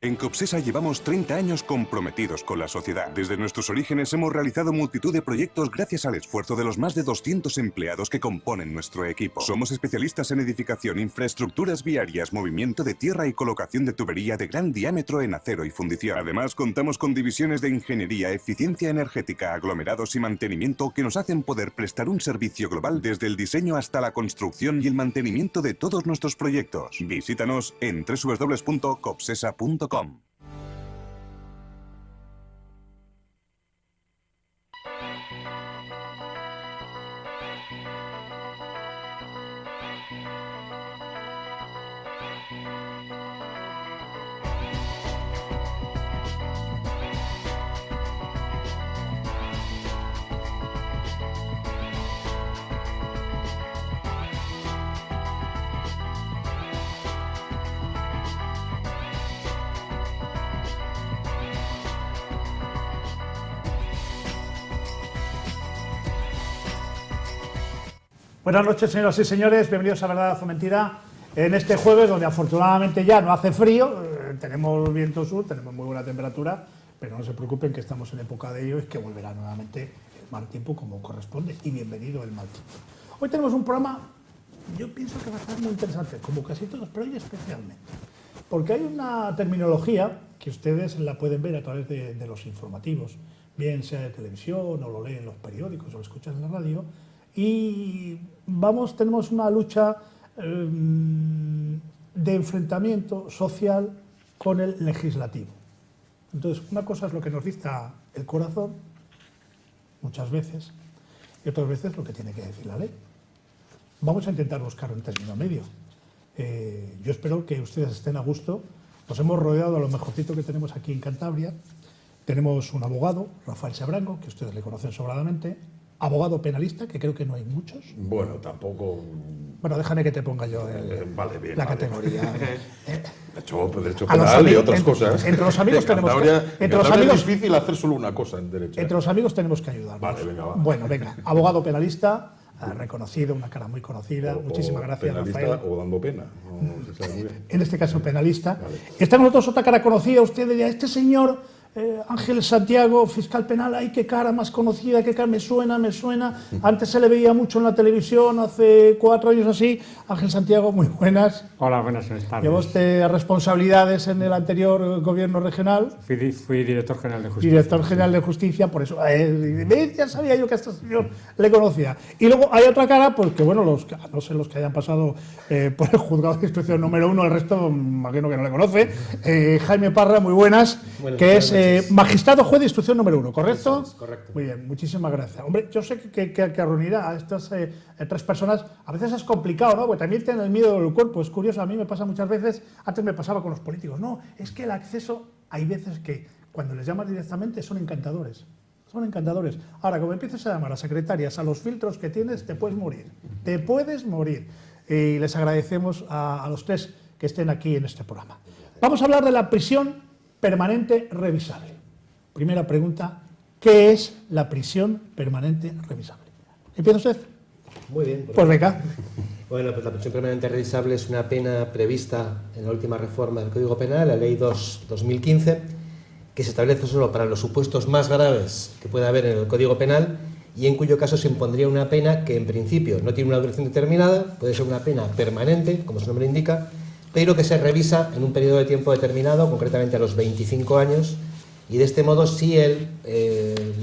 En Copsesa llevamos 30 años comprometidos con la sociedad. Desde nuestros orígenes hemos realizado multitud de proyectos gracias al esfuerzo de los más de 200 empleados que componen nuestro equipo. Somos especialistas en edificación, infraestructuras viarias, movimiento de tierra y colocación de tubería de gran diámetro en acero y fundición. Además, contamos con divisiones de ingeniería, eficiencia energética, aglomerados y mantenimiento que nos hacen poder prestar un servicio global desde el diseño hasta la construcción y el mantenimiento de todos nuestros proyectos. Visítanos en www.copsesa.com. Buenas noches, señoras y señores, bienvenidos a Verdad o Mentira en este jueves donde afortunadamente ya no hace frío, tenemos viento sur, tenemos muy buena temperatura, pero no se preocupen que estamos en época de ello y que volverá nuevamente el mal tiempo como corresponde, y bienvenido el mal tiempo. Hoy tenemos un programa, yo pienso que va a estar muy interesante, como casi todos, pero hoy especialmente, porque hay una terminología que ustedes la pueden ver a través de los informativos, bien sea de televisión o lo leen en los periódicos o lo escuchan en la radio. Y tenemos una lucha de enfrentamiento social con el legislativo. Entonces, una cosa es lo que nos dicta el corazón, muchas veces, y otras veces lo que tiene que decir la ley. Vamos a intentar buscar un término medio. Yo espero que ustedes estén a gusto. Nos hemos rodeado a lo mejorcito que tenemos aquí en Cantabria. Tenemos un abogado, Rafael Sebrango, que ustedes le conocen sobradamente. Abogado penalista, que creo que no hay muchos. Bueno, tampoco... Bueno, déjame que te ponga yo vale, bien, la vale. categoría. Derecho penal y otras cosas. Entre los amigos tenemos que... Es difícil hacer solo una cosa en derecho. Entre los amigos tenemos que ayudarnos. Vale, venga, va. Bueno, venga. Abogado penalista, reconocido, una cara muy conocida. Muchísimas gracias, Rafael. O dando pena. No se sabe muy bien. En este caso, penalista. Vale. Está con nosotros otra cara conocida. Usted diría, este señor... Ángel Santiago, fiscal penal, ay, qué cara más conocida, qué cara, me suena. Antes se le veía mucho en la televisión, hace 4 años así. Ángel Santiago, muy buenas. Hola, buenas tardes. Llevó usted responsabilidades en el anterior gobierno regional. Fui director general de justicia. Director general de justicia, por eso, ya sabía yo que a este señor le conocía. Y luego hay otra cara, porque bueno, no sé los que hayan pasado por el juzgado de instrucción número 1, el resto imagino que no le conoce. Jaime Parra, muy buenas, que es magistrado juez de instrucción número 1, ¿correcto? Es correcto. Muy bien, muchísimas gracias. Hombre, yo sé que reunir a estas 3 personas a veces es complicado, ¿no? Porque también tienen el miedo del cuerpo. Es curioso, a mí me pasa muchas veces, antes me pasaba con los políticos. No, es que el acceso, hay veces que cuando les llamas directamente son encantadores. Son encantadores. Ahora, como empieces a llamar a secretarias, a los filtros que tienes, te puedes morir. Te puedes morir. Y les agradecemos a los 3 que estén aquí en este programa. Vamos a hablar de la prisión permanente revisable. Primera pregunta, ¿qué es la prisión permanente revisable? ¿Empieza usted? Muy bien. Pues venga. Bueno, pues la prisión permanente revisable es una pena prevista en la última reforma del Código Penal, la Ley 2/2015, que se establece solo para los supuestos más graves que pueda haber en el Código Penal y en cuyo caso se impondría una pena que en principio no tiene una duración determinada, puede ser una pena permanente, como su nombre indica, pero que se revisa en un periodo de tiempo determinado, concretamente a los 25 años, y de este modo si el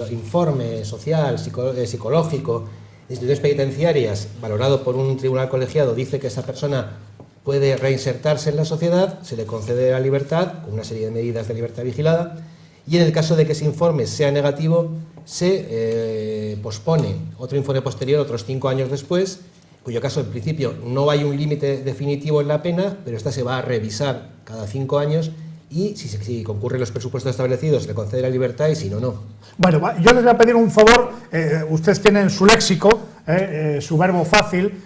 informe social, psicológico, de instituciones penitenciarias, valorado por un tribunal colegiado, dice que esa persona puede reinsertarse en la sociedad, se le concede la libertad, con una serie de medidas de libertad vigilada, y en el caso de que ese informe sea negativo, se pospone otro informe posterior, otros 5 años después, en cuyo caso, en principio, no hay un límite definitivo en la pena, pero esta se va a revisar cada 5 años, y si concurren los presupuestos establecidos, se le concede la libertad, y si no, no. Bueno, yo les voy a pedir un favor. Ustedes tienen su léxico, su verbo fácil,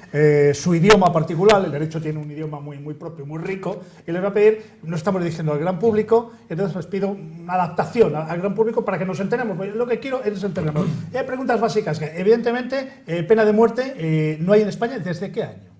su idioma particular. El derecho tiene un idioma muy propio, muy rico, y les voy a pedir, no estamos dirigiendo al gran público, entonces les pido una adaptación al gran público para que nos enteremos. Lo que quiero es enterarnos. Hay preguntas básicas que, evidentemente, pena de muerte no hay en España. ¿Desde qué año?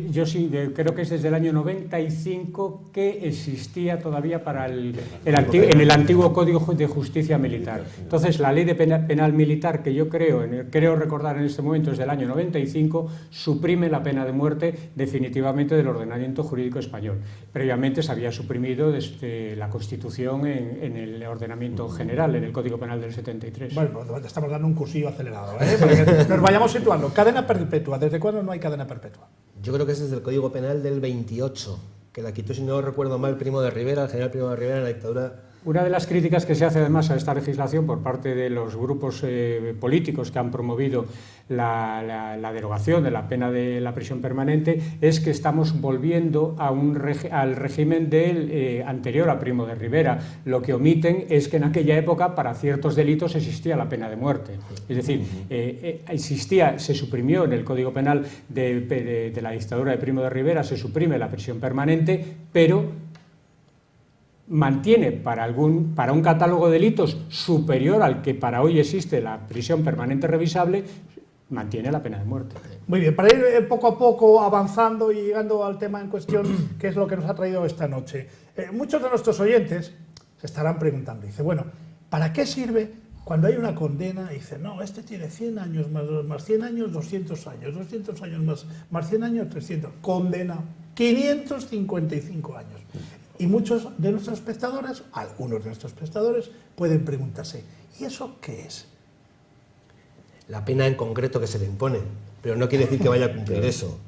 Yo sí, creo que es desde el año 95 que existía todavía para en el antiguo Código de Justicia Militar. Entonces, la ley de penal militar, que yo creo recordar en este momento es del año 95, suprime la pena de muerte definitivamente del ordenamiento jurídico español. Previamente se había suprimido desde la Constitución en el ordenamiento general, en el Código Penal del 73. Bueno, estamos dando un cursillo acelerado, para que nos vayamos situando. Cadena perpetua, ¿desde cuándo no hay cadena perpetua? Yo creo que es desde el Código Penal del 28, que la quitó, si no recuerdo mal, Primo de Rivera, el general Primo de Rivera en la dictadura. Una de las críticas que se hace además a esta legislación por parte de los grupos políticos que han promovido la derogación de la pena de la prisión permanente es que estamos volviendo al régimen del anterior a Primo de Rivera. Lo que omiten es que en aquella época para ciertos delitos existía la pena de muerte. Es decir, se suprimió en el Código Penal de la dictadura de Primo de Rivera, se suprime la prisión permanente, pero mantiene para un catálogo de delitos superior al que para hoy existe la prisión permanente revisable, mantiene la pena de muerte. Muy bien, para ir poco a poco avanzando y llegando al tema en cuestión, que es lo que nos ha traído esta noche. Muchos de nuestros oyentes se estarán preguntando, dice, bueno, ¿para qué sirve cuando hay una condena? Dice, no, este tiene 100 años, más 100 años, 200 años, 200 años más 100 años, 300. Condena, 555 años. Y muchos de nuestros espectadores, algunos de nuestros espectadores, pueden preguntarse, ¿y eso qué es? La pena en concreto que se le impone, pero no quiere decir que vaya a cumplir eso.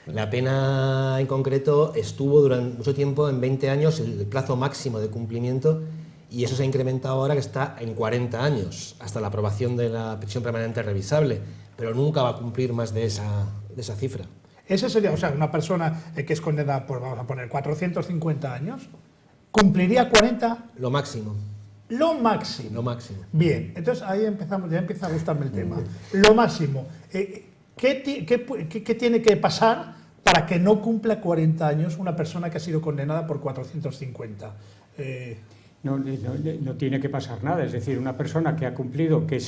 La pena en concreto estuvo durante mucho tiempo, en 20 años, el plazo máximo de cumplimiento, y eso se ha incrementado ahora que está en 40 años, hasta la aprobación de la prisión permanente revisable, pero nunca va a cumplir más de esa cifra. Ese sería, o sea, una persona que es condenada por, vamos a poner, 450 años, ¿cumpliría 40? Lo máximo. Lo máximo. Lo máximo. Bien, entonces ahí empezamos, ya empieza a gustarme el tema. Lo máximo. ¿Qué tiene que pasar para que no cumpla 40 años una persona que ha sido condenada por 450? No tiene que pasar nada, es decir, una persona que ha cumplido, que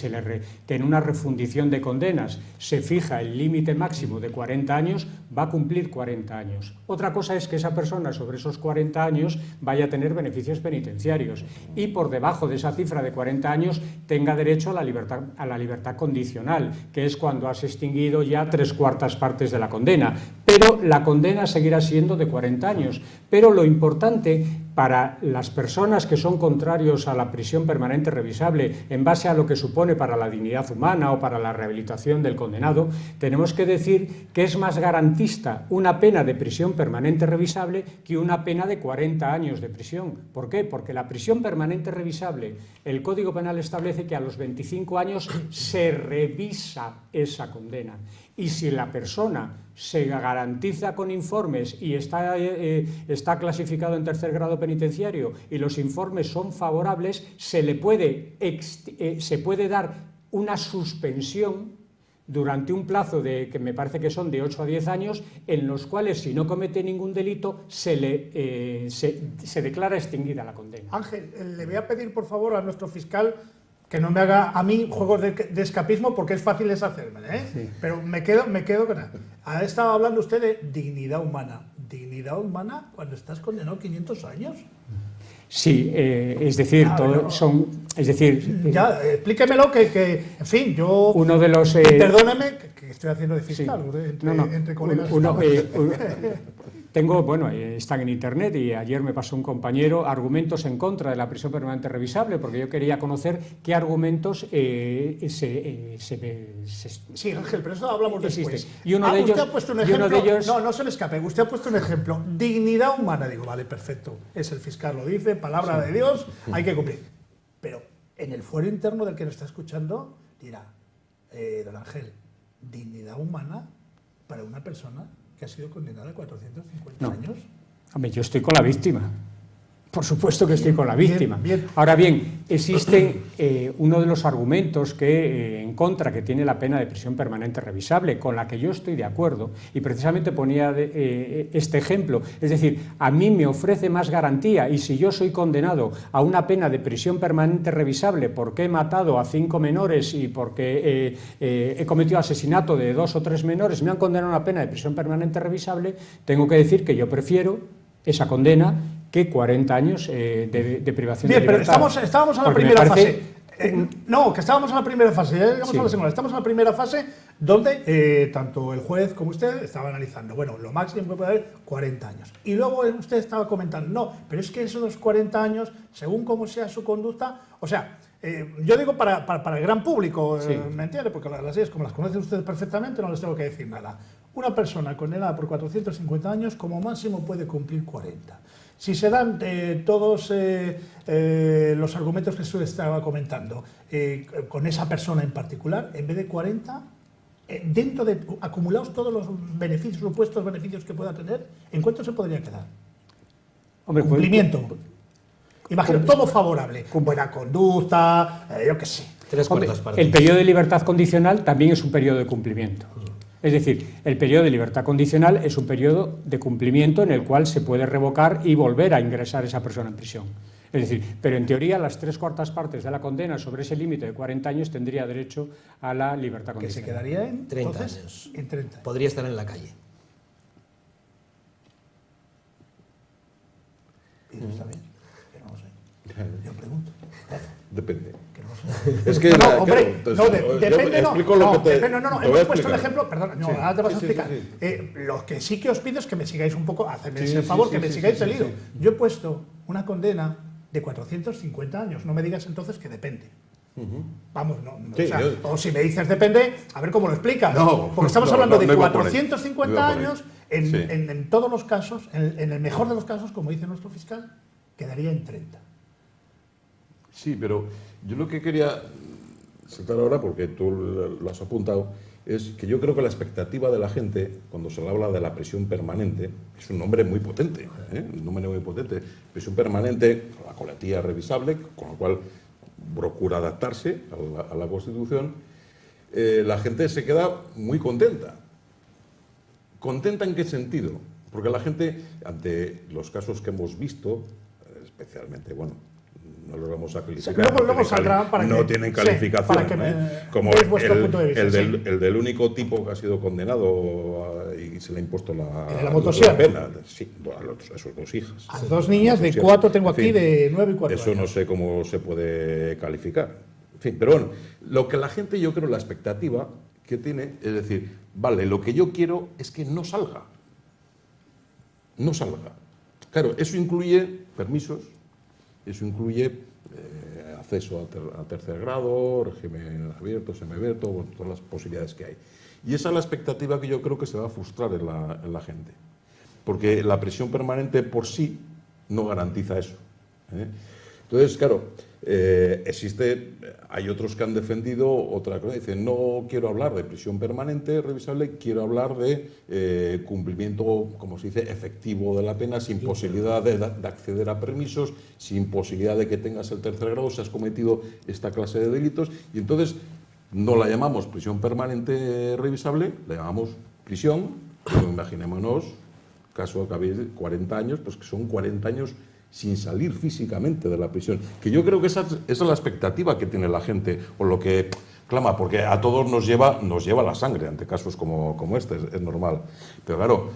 en una refundición de condenas se fija el límite máximo de 40 años, va a cumplir 40 años. Otra cosa es que esa persona sobre esos 40 años vaya a tener beneficios penitenciarios y por debajo de esa cifra de 40 años tenga derecho a la libertad condicional, que es cuando has extinguido ya 3/4 partes de la condena. Pero la condena seguirá siendo de 40 años. Pero lo importante para las personas que son contrarios a la prisión permanente revisable en base a lo que supone para la dignidad humana o para la rehabilitación del condenado, tenemos que decir que es más garantista una pena de prisión permanente revisable que una pena de 40 años de prisión. ¿Por qué? Porque la prisión permanente revisable, el Código Penal establece que a los 25 años se revisa esa condena. Y si la persona se garantiza con informes y está clasificado en tercer grado penitenciario y los informes son favorables, se puede dar una suspensión durante un plazo que me parece que son de 8 a 10 años, en los cuales, si no comete ningún delito, se declara extinguida la condena. Ángel, le voy a pedir, por favor, a nuestro fiscal que no me haga a mí juegos de escapismo, porque es fácil deshacérmelo, ¿eh? Sí. Pero me quedo con... Ha estado hablando usted de dignidad humana. ¿Dignidad humana cuando estás condenado 500 años? Sí, es decir, es decir... Ya, explíquemelo que, en fin, yo... Uno de los... perdóname, que estoy haciendo de fiscal, sí. entre colegas. Están en internet y ayer me pasó un compañero argumentos en contra de la prisión permanente revisable, porque yo quería conocer qué argumentos Sí, Ángel, pero eso hablamos después. Y uno de ellos, usted ha puesto un ejemplo, no se le escape, usted ha puesto un ejemplo, dignidad humana, digo, vale, perfecto, es el fiscal, lo dice, palabra de Dios, hay que cumplir. Pero en el fuero interno del que nos está escuchando dirá, don Ángel, dignidad humana para una persona que ha sido condenada a 450 años. Hombre, yo estoy con la víctima. Por supuesto que estoy con la víctima. Bien. Ahora bien, existe uno de los argumentos en contra que tiene la pena de prisión permanente revisable, con la que yo estoy de acuerdo, y precisamente ponía este ejemplo. Es decir, a mí me ofrece más garantía, y si yo soy condenado a una pena de prisión permanente revisable porque he matado a 5 menores y porque he cometido asesinato de 2 o 3 menores, me han condenado a una pena de prisión permanente revisable, tengo que decir que yo prefiero esa condena que 40 años de privación de libertad. Bien, pero estábamos en la primera fase. No, que estábamos en la primera fase, ya llegamos a la segunda. Estamos en la primera fase donde tanto el juez como usted estaba analizando, bueno, lo máximo que puede haber, 40 años. Y luego usted estaba comentando, no, pero es que esos 40 años, según cómo sea su conducta, o sea, yo digo para el gran público, ¿me entiende? Porque las leyes, como las conocen ustedes perfectamente, no les tengo que decir nada. Una persona condenada por 450 años, como máximo puede cumplir 40. Si se dan todos los argumentos que usted estaba comentando con esa persona en particular, en vez de 40, dentro de acumulados todos los beneficios, supuestos beneficios que pueda tener, ¿en cuánto se podría quedar? Hombre, cumplimiento. Imagino, todo favorable. Con buena conducta, yo qué sé. 3/4 partes. El periodo de libertad condicional también es un periodo de cumplimiento. Es decir, el periodo de libertad condicional es un periodo de cumplimiento en el cual se puede revocar y volver a ingresar esa persona en prisión. Es decir, pero en teoría las 3/4 partes de la condena sobre ese límite de 40 años tendría derecho a la libertad condicional. Que se quedaría en 30 entonces, años. En 30. Podría estar en la calle. Está bien, que no lo sé. Yo pregunto. Depende. Que no lo sé. Es que hombre, claro, depende, no. explico lo que te No, te voy a hemos puesto el explicar. ejemplo, perdón, no, Sí, ahora te vas a sí, explicar. sí. Lo que sí que os pido es que me sigáis un poco, hacedme Sí, ese sí, favor, sí, que me sí, sigáis sí, el hilo. sí. Yo he puesto una condena de 450 años, no me digas entonces que depende. Vamos, no, Sí, o sea, yo- o si me dices depende, a ver cómo lo explicas. No, porque estamos no, hablando no, de no iba por ahí. 450 No iba por ahí. años, Sí. en todos los casos, en el mejor de los casos, como dice nuestro fiscal, quedaría en 30. Sí, pero yo lo que quería saltar ahora, porque tú lo has apuntado, es que yo creo que la expectativa de la gente, cuando se le habla de la prisión permanente, es un nombre muy potente, un nombre muy potente. Prisión permanente, la coletilla revisable, con lo cual procura adaptarse a la Constitución, la gente se queda muy contenta. ¿Contenta en qué sentido? Porque la gente, ante los casos que hemos visto, especialmente, bueno, no los vamos a calificar. Luego saldrán para no que- tienen sí, calificación. para que Como veáis vuestro punto de vista, el del único tipo que ha sido condenado y se le ha impuesto El de la motosierra. pena. Sí, a sus 2 hijas. A 2 niñas de Motosierra. 4 tengo En fin, aquí, de 9 y 4 eso años. no sé cómo se puede calificar. En fin, pero bueno, lo que la gente, yo creo, la expectativa que tiene es decir, vale, lo que yo quiero es que no salga. No salga. Claro, eso incluye permisos, eso incluye acceso a tercer grado, régimen abierto, semiabierto, bueno, todas las posibilidades que hay. Y esa es la expectativa que yo creo que se va a frustrar en la gente. Porque la prisión permanente por sí no garantiza eso. Entonces, claro, hay otros que han defendido otra cosa. Dicen, no quiero hablar de prisión permanente revisable, quiero hablar de cumplimiento, como se dice, efectivo de la pena, sin posibilidad de acceder a permisos, sin posibilidad de que tengas el tercer grado si has cometido esta clase de delitos. Y entonces no la llamamos prisión permanente revisable, la llamamos prisión. Pero imaginémonos, caso que habéis 40 años, pues que son 40 años sin salir físicamente de la prisión. Que yo creo que esa es la expectativa que tiene la gente, o lo que clama, porque a todos nos lleva la sangre ante casos como este, es normal. Pero claro,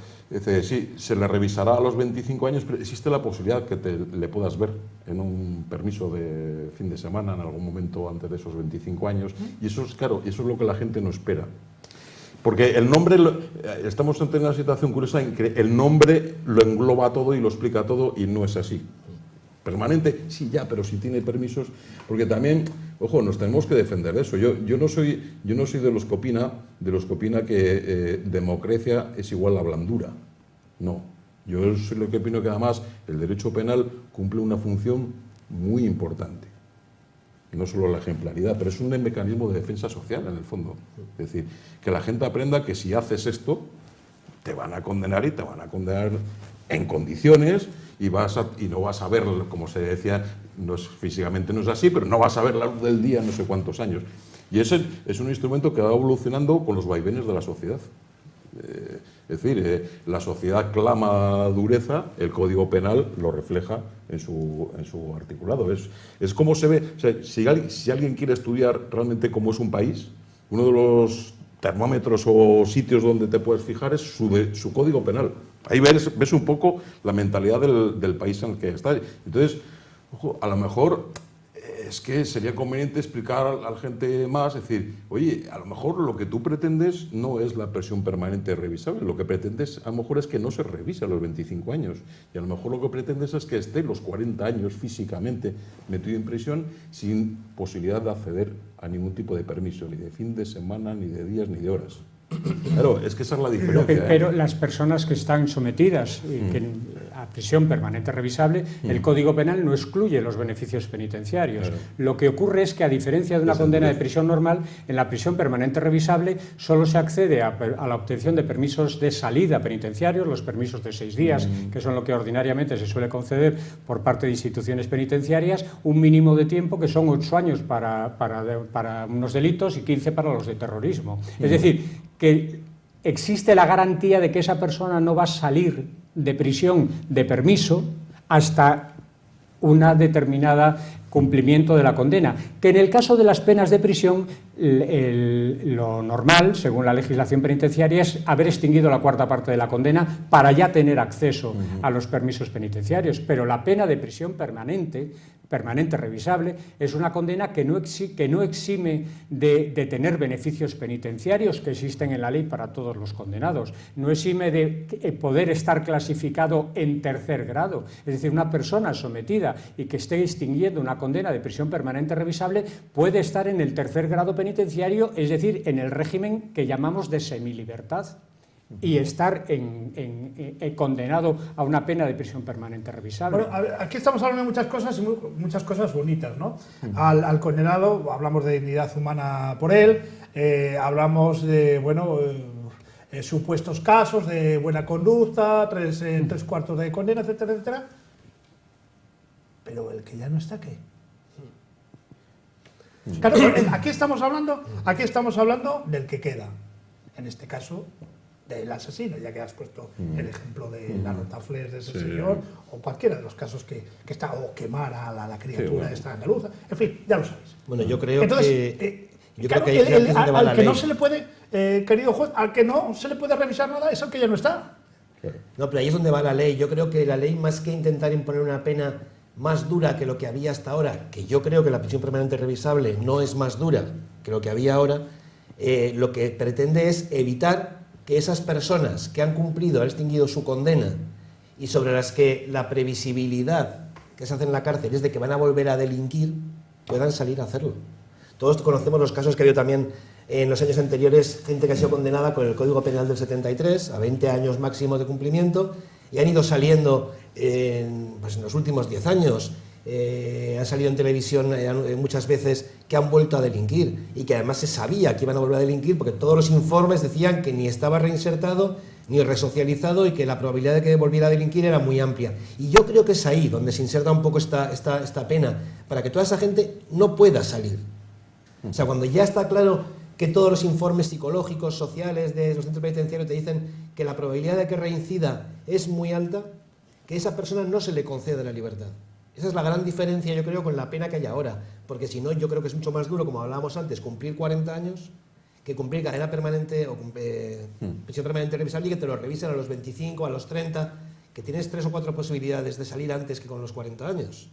sí, se le revisará a los 25 años, pero existe la posibilidad que le puedas ver en un permiso de fin de semana, en algún momento antes de esos 25 años, y eso es, claro, eso es lo que la gente no espera. Porque el nombre, estamos en una situación curiosa en que el nombre lo engloba todo y lo explica todo y no es así. Permanente, sí, ya, pero si tiene permisos, porque también, ojo, nos tenemos que defender de eso. Yo no soy de los que opina que democracia es igual a blandura. No, yo soy lo que opino que además el derecho penal cumple una función muy importante. No solo la ejemplaridad, pero es un mecanismo de defensa social en el fondo. Es decir, que la gente aprenda que si haces esto, te van a condenar y te van a condenar en condiciones y no vas a ver, como se decía, físicamente no es así, pero no vas a ver la luz del día en no sé cuántos años. Y ese es un instrumento que va evolucionando con los vaivenes de la sociedad. Es decir, la sociedad clama dureza, el Código Penal lo refleja en su articulado. Es como se ve. O sea, si alguien quiere estudiar realmente cómo es un país, uno de los termómetros o sitios donde te puedes fijar es su Código Penal. Ahí ves un poco la mentalidad del país en el que está. Entonces, ojo, a lo mejor es que sería conveniente explicar a la gente más, es decir, oye, a lo mejor lo que tú pretendes no es la prisión permanente revisable, lo que pretendes a lo mejor es que no se revise a los 25 años, y a lo mejor lo que pretendes es que esté los 40 años físicamente metido en prisión sin posibilidad de acceder a ningún tipo de permiso, ni de fin de semana, ni de días, ni de horas. Claro, es que esa es la diferencia. Pero las personas que están sometidas a prisión permanente revisable, el Código Penal no excluye los beneficios penitenciarios. Claro. Lo que ocurre es que, a diferencia de una condena de prisión normal, en la prisión permanente revisable solo se accede a la obtención de permisos de salida penitenciarios, los permisos de 6 días, que son lo que ordinariamente se suele conceder por parte de instituciones penitenciarias, un mínimo de tiempo que son 8 años para unos delitos y 15 para los de terrorismo. Es decir, que existe la garantía de que esa persona no va a salir de prisión de permiso hasta una determinada cumplimiento de la condena, que en el caso de las penas de prisión lo normal, según la legislación penitenciaria, es haber extinguido la 4ª parte de la condena para ya tener acceso a los permisos penitenciarios, pero la pena de prisión permanente revisable, es una condena que no exime de tener beneficios penitenciarios que existen en la ley para todos los condenados, no exime de poder estar clasificado en 3er grado, es decir, una persona sometida y que esté extinguiendo una condena de prisión permanente revisable puede estar en el 3er grado penitenciario, es decir, en el régimen que llamamos de semilibertad, y estar condenado a una pena de prisión permanente revisable. Bueno, aquí estamos hablando de muchas cosas y muchas cosas bonitas, ¿no? Al condenado hablamos de dignidad humana por él, hablamos de, bueno, supuestos casos de buena conducta, 3/4 de condena, etcétera, etcétera. Pero el que ya no está, ¿qué? Claro, aquí estamos hablando del que queda. En este caso, del asesino, ya que has puesto el ejemplo de la rotafles de ese señor, o cualquiera de los casos que está, o quemar a la criatura esta andaluza, en fin, ya lo sabéis. Bueno, yo creo Entonces, que... claro, creo que ahí es donde va la al que ley. no se le puede, querido juez, al que no se le puede revisar nada es al que ya no está. No, pero ahí es donde va la ley. Yo creo que la ley, más que intentar imponer una pena más dura que lo que había hasta ahora, que yo creo que la prisión permanente revisable no es más dura que lo que había ahora, lo que pretende es evitar que esas personas que han cumplido, han extinguido su condena y sobre las que la previsibilidad que se hace en la cárcel es de que van a volver a delinquir, puedan salir a hacerlo. Todos conocemos los casos que ha habido también en los años anteriores, gente que ha sido condenada con el Código Penal del 73 a 20 años máximo de cumplimiento y han ido saliendo en los últimos 10 años. Han salido en televisión muchas veces que han vuelto a delinquir y que además se sabía que iban a volver a delinquir porque todos los informes decían que ni estaba reinsertado ni resocializado y que la probabilidad de que volviera a delinquir era muy amplia. Y yo creo que es ahí donde se inserta un poco esta pena, para que toda esa gente no pueda salir. O sea, cuando ya está claro que todos los informes psicológicos, sociales de los centros penitenciarios te dicen que la probabilidad de que reincida es muy alta, que a esa persona no se le conceda la libertad. Esa es la gran diferencia, yo creo, con la pena que hay ahora, porque si no, yo creo que es mucho más duro, como hablábamos antes, cumplir 40 años que cumplir cadena permanente o prisión permanente revisable y que te lo revisen a los 25, a los 30, que tienes 3 o 4 posibilidades de salir antes que con los 40 años.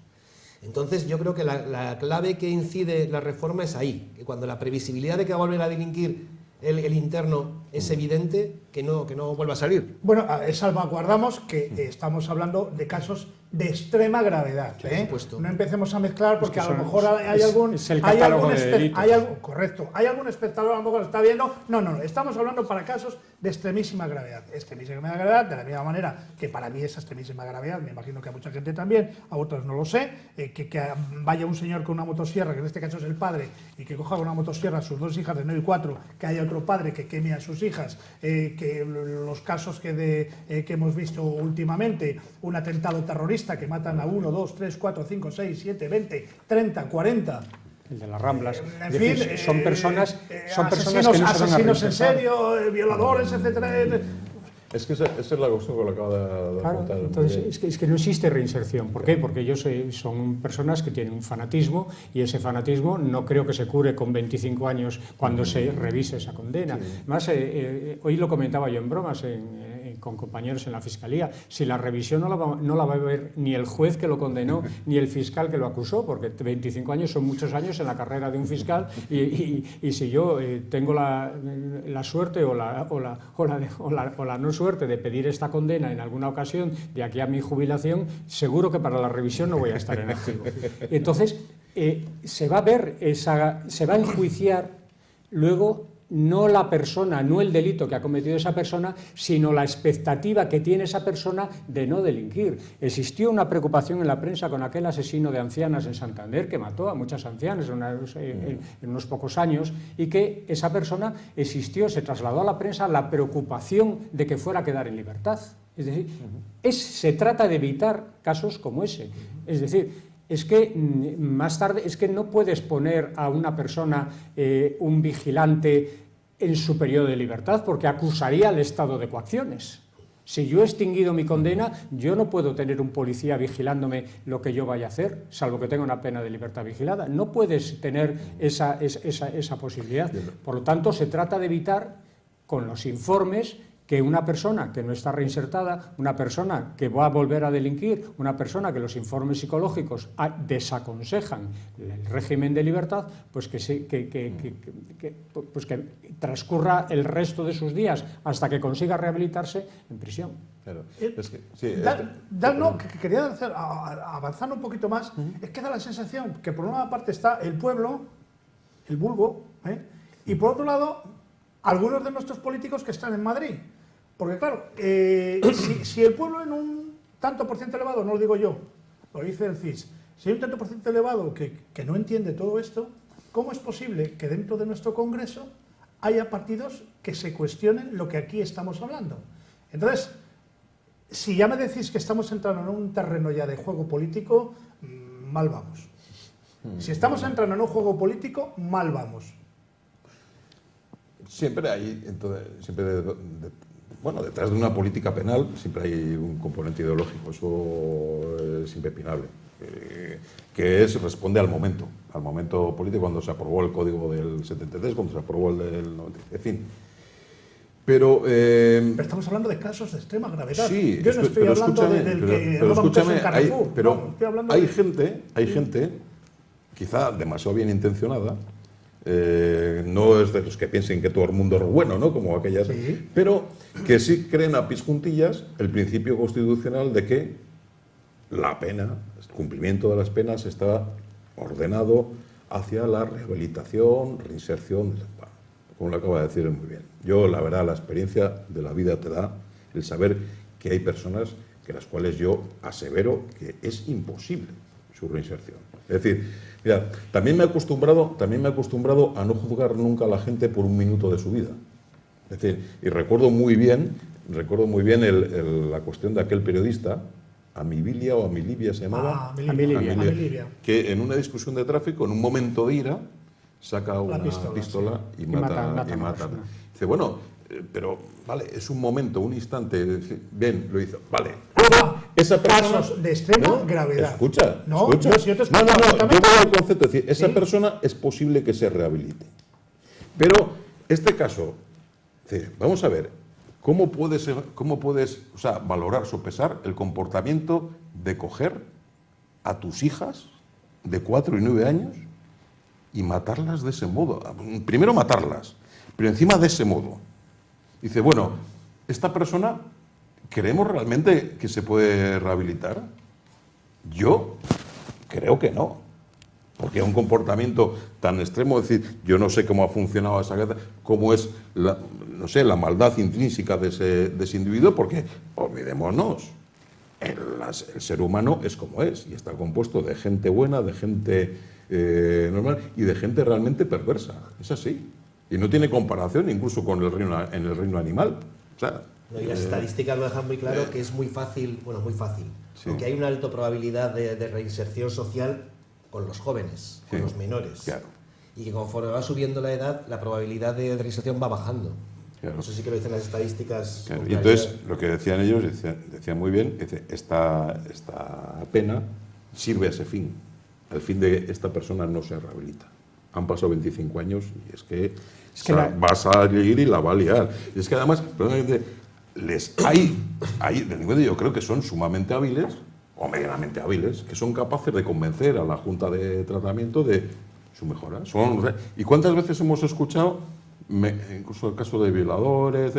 Entonces, yo creo que la clave que incide la reforma es ahí, que cuando la previsibilidad de que va a volver a delinquir el interno es evidente, que no vuelva a salir. Bueno, salvaguardamos que estamos hablando de casos de extrema gravedad. Por supuesto. No empecemos a mezclar porque Es que a lo mejor hay algún... es el catálogo de delitos. Correcto. Hay algún espectador a lo mejor lo está viendo. No. Estamos hablando para casos de extremísima gravedad. Extremísima gravedad, de la misma manera que para mí es extremísima gravedad, me imagino que a mucha gente también, a otros no lo sé, que vaya un señor con una motosierra, que en este caso es el padre, y que coja con una motosierra a sus 2 hijas de 9 y 4, que haya otro padre que queme a sus hijas, que que los casos que hemos visto últimamente, un atentado terrorista que matan a 1, 2, 3, 4, 5, 6, 7, 20, 30, 40... El de las Ramblas. En Es decir, fin, son personas que no se van a asesinos en reinsertar. serio, violadores, etcétera. Es que esa es la cuestión que lo acaba de Claro, apuntar. entonces es que no existe reinserción. ¿Por qué? Porque ellos son personas que tienen un fanatismo y ese fanatismo no creo que se cure con 25 años cuando se revise esa condena. Además, hoy lo comentaba yo en bromas con compañeros en la Fiscalía, si la revisión no la va a ver ni el juez que lo condenó ni el fiscal que lo acusó, porque 25 años son muchos años en la carrera de un fiscal y si yo tengo la suerte o la no suerte de pedir esta condena en alguna ocasión de aquí a mi jubilación, seguro que para la revisión no voy a estar en activo. Entonces, se va a ver, se va a enjuiciar luego no la persona, no el delito que ha cometido esa persona, sino la expectativa que tiene esa persona de no delinquir. Existió una preocupación en la prensa con aquel asesino de ancianas en Santander que mató a muchas ancianas en unos pocos años y que esa persona se trasladó a la prensa la preocupación de que fuera a quedar en libertad. Es decir, se trata de evitar casos como ese. Es decir, es que más tarde, es que no puedes poner a una persona, un vigilante, en su periodo de libertad, porque acusaría al Estado de coacciones. Si yo he extinguido mi condena, yo no puedo tener un policía vigilándome lo que yo vaya a hacer, salvo que tenga una pena de libertad vigilada. No puedes tener esa posibilidad. Por lo tanto, se trata de evitar, con los informes, que una persona que no está reinsertada, una persona que va a volver a delinquir, una persona que los informes psicológicos desaconsejan el régimen de libertad, pues que transcurra el resto de sus días hasta que consiga rehabilitarse en prisión. Claro. Es que, sí, quería avanzar un poquito más. Es que da la sensación que por una parte está el pueblo, el vulgo, y por otro lado algunos de nuestros políticos que están en Madrid. Porque claro, si el pueblo en un tanto por ciento elevado, no lo digo yo, lo dice el CIS, si hay un tanto por ciento elevado que no entiende todo esto, ¿cómo es posible que dentro de nuestro Congreso haya partidos que se cuestionen lo que aquí estamos hablando? Entonces, si ya me decís que estamos entrando en un terreno ya de juego político, mal vamos. Si estamos entrando en un juego político, mal vamos. Siempre hay, entonces, detrás de una política penal siempre hay un componente ideológico, eso es impepinable, que responde al momento político, cuando se aprobó el Código del 73, cuando se aprobó el del 90, en fin. Pero estamos hablando de casos de extrema gravedad. Sí, yo no estoy hablando del que roba un peso en Carrefour. Hay gente, quizá demasiado bien intencionada, no es de los que piensen que todo el mundo es bueno, ¿no? Como aquellas, sí, pero que sí creen a pies juntillas el principio constitucional de que la pena, el cumplimiento de las penas está ordenado hacia la rehabilitación, reinserción, como lo acaba de decir muy bien. Yo, la verdad, la experiencia de la vida te da el saber que hay personas que las cuales yo asevero que es imposible su reinserción. Es decir, mira, también me he acostumbrado a no juzgar nunca a la gente por un minuto de su vida. Es decir, y recuerdo muy bien la cuestión de aquel periodista, Amibilia o Amilibia se llamaba, Amilibia, que en una discusión de tráfico, en un momento de ira, saca una pistola sí, y mata. Dice, bueno, pero vale, es un momento, un instante, bien, lo hizo, vale. Esa persona, casos de extrema gravedad. Escucha. Yo voy al concepto, es decir, esa persona es posible que se rehabilite. Pero este caso, vamos a ver, ¿cómo puedes valorar, sopesar el comportamiento de coger a tus hijas de 4 y 9 años y matarlas de ese modo? Primero matarlas, pero encima de ese modo. Dice, bueno, esta persona, ¿creemos realmente que se puede rehabilitar? Yo creo que no. Porque un comportamiento tan extremo, es decir, yo no sé cómo ha funcionado esa cabeza, cómo es la maldad intrínseca de ese individuo, porque, olvidémonos, el ser humano es como es, y está compuesto de gente buena, de gente normal y de gente realmente perversa. Es así. Y no tiene comparación incluso con en el reino animal. O sea, No, y las estadísticas lo dejan muy claro que es muy fácil, bueno, muy fácil, Sí. porque hay una alta probabilidad de reinserción social con los jóvenes, con Sí, los menores. claro. Y que conforme va subiendo la edad, la probabilidad de reinserción va bajando. Claro. Eso sí que lo dicen las estadísticas. Claro, con y entonces claridad. lo que decían ellos, decían muy bien, dice, esta pena sirve a ese fin, al fin de esta persona no se rehabilita. Han pasado 25 años y es que, vas a ir y la va a liar. Y es que además, perdóname, hay delincuentes, yo creo que son sumamente hábiles, o medianamente hábiles, que son capaces de convencer a la Junta de Tratamiento de su mejora. ¿Y cuántas veces hemos escuchado, incluso el caso de violadores,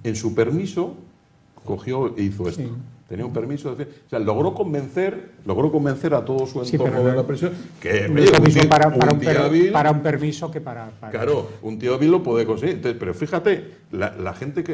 en su permiso cogió e hizo esto? Sí. Tenía un permiso, o sea, logró convencer a todo su Sí, entorno pero de la prisión que no es lo mismo para un un permiso que para... Claro, un tío hábil lo puede conseguir. Entonces, pero fíjate, la gente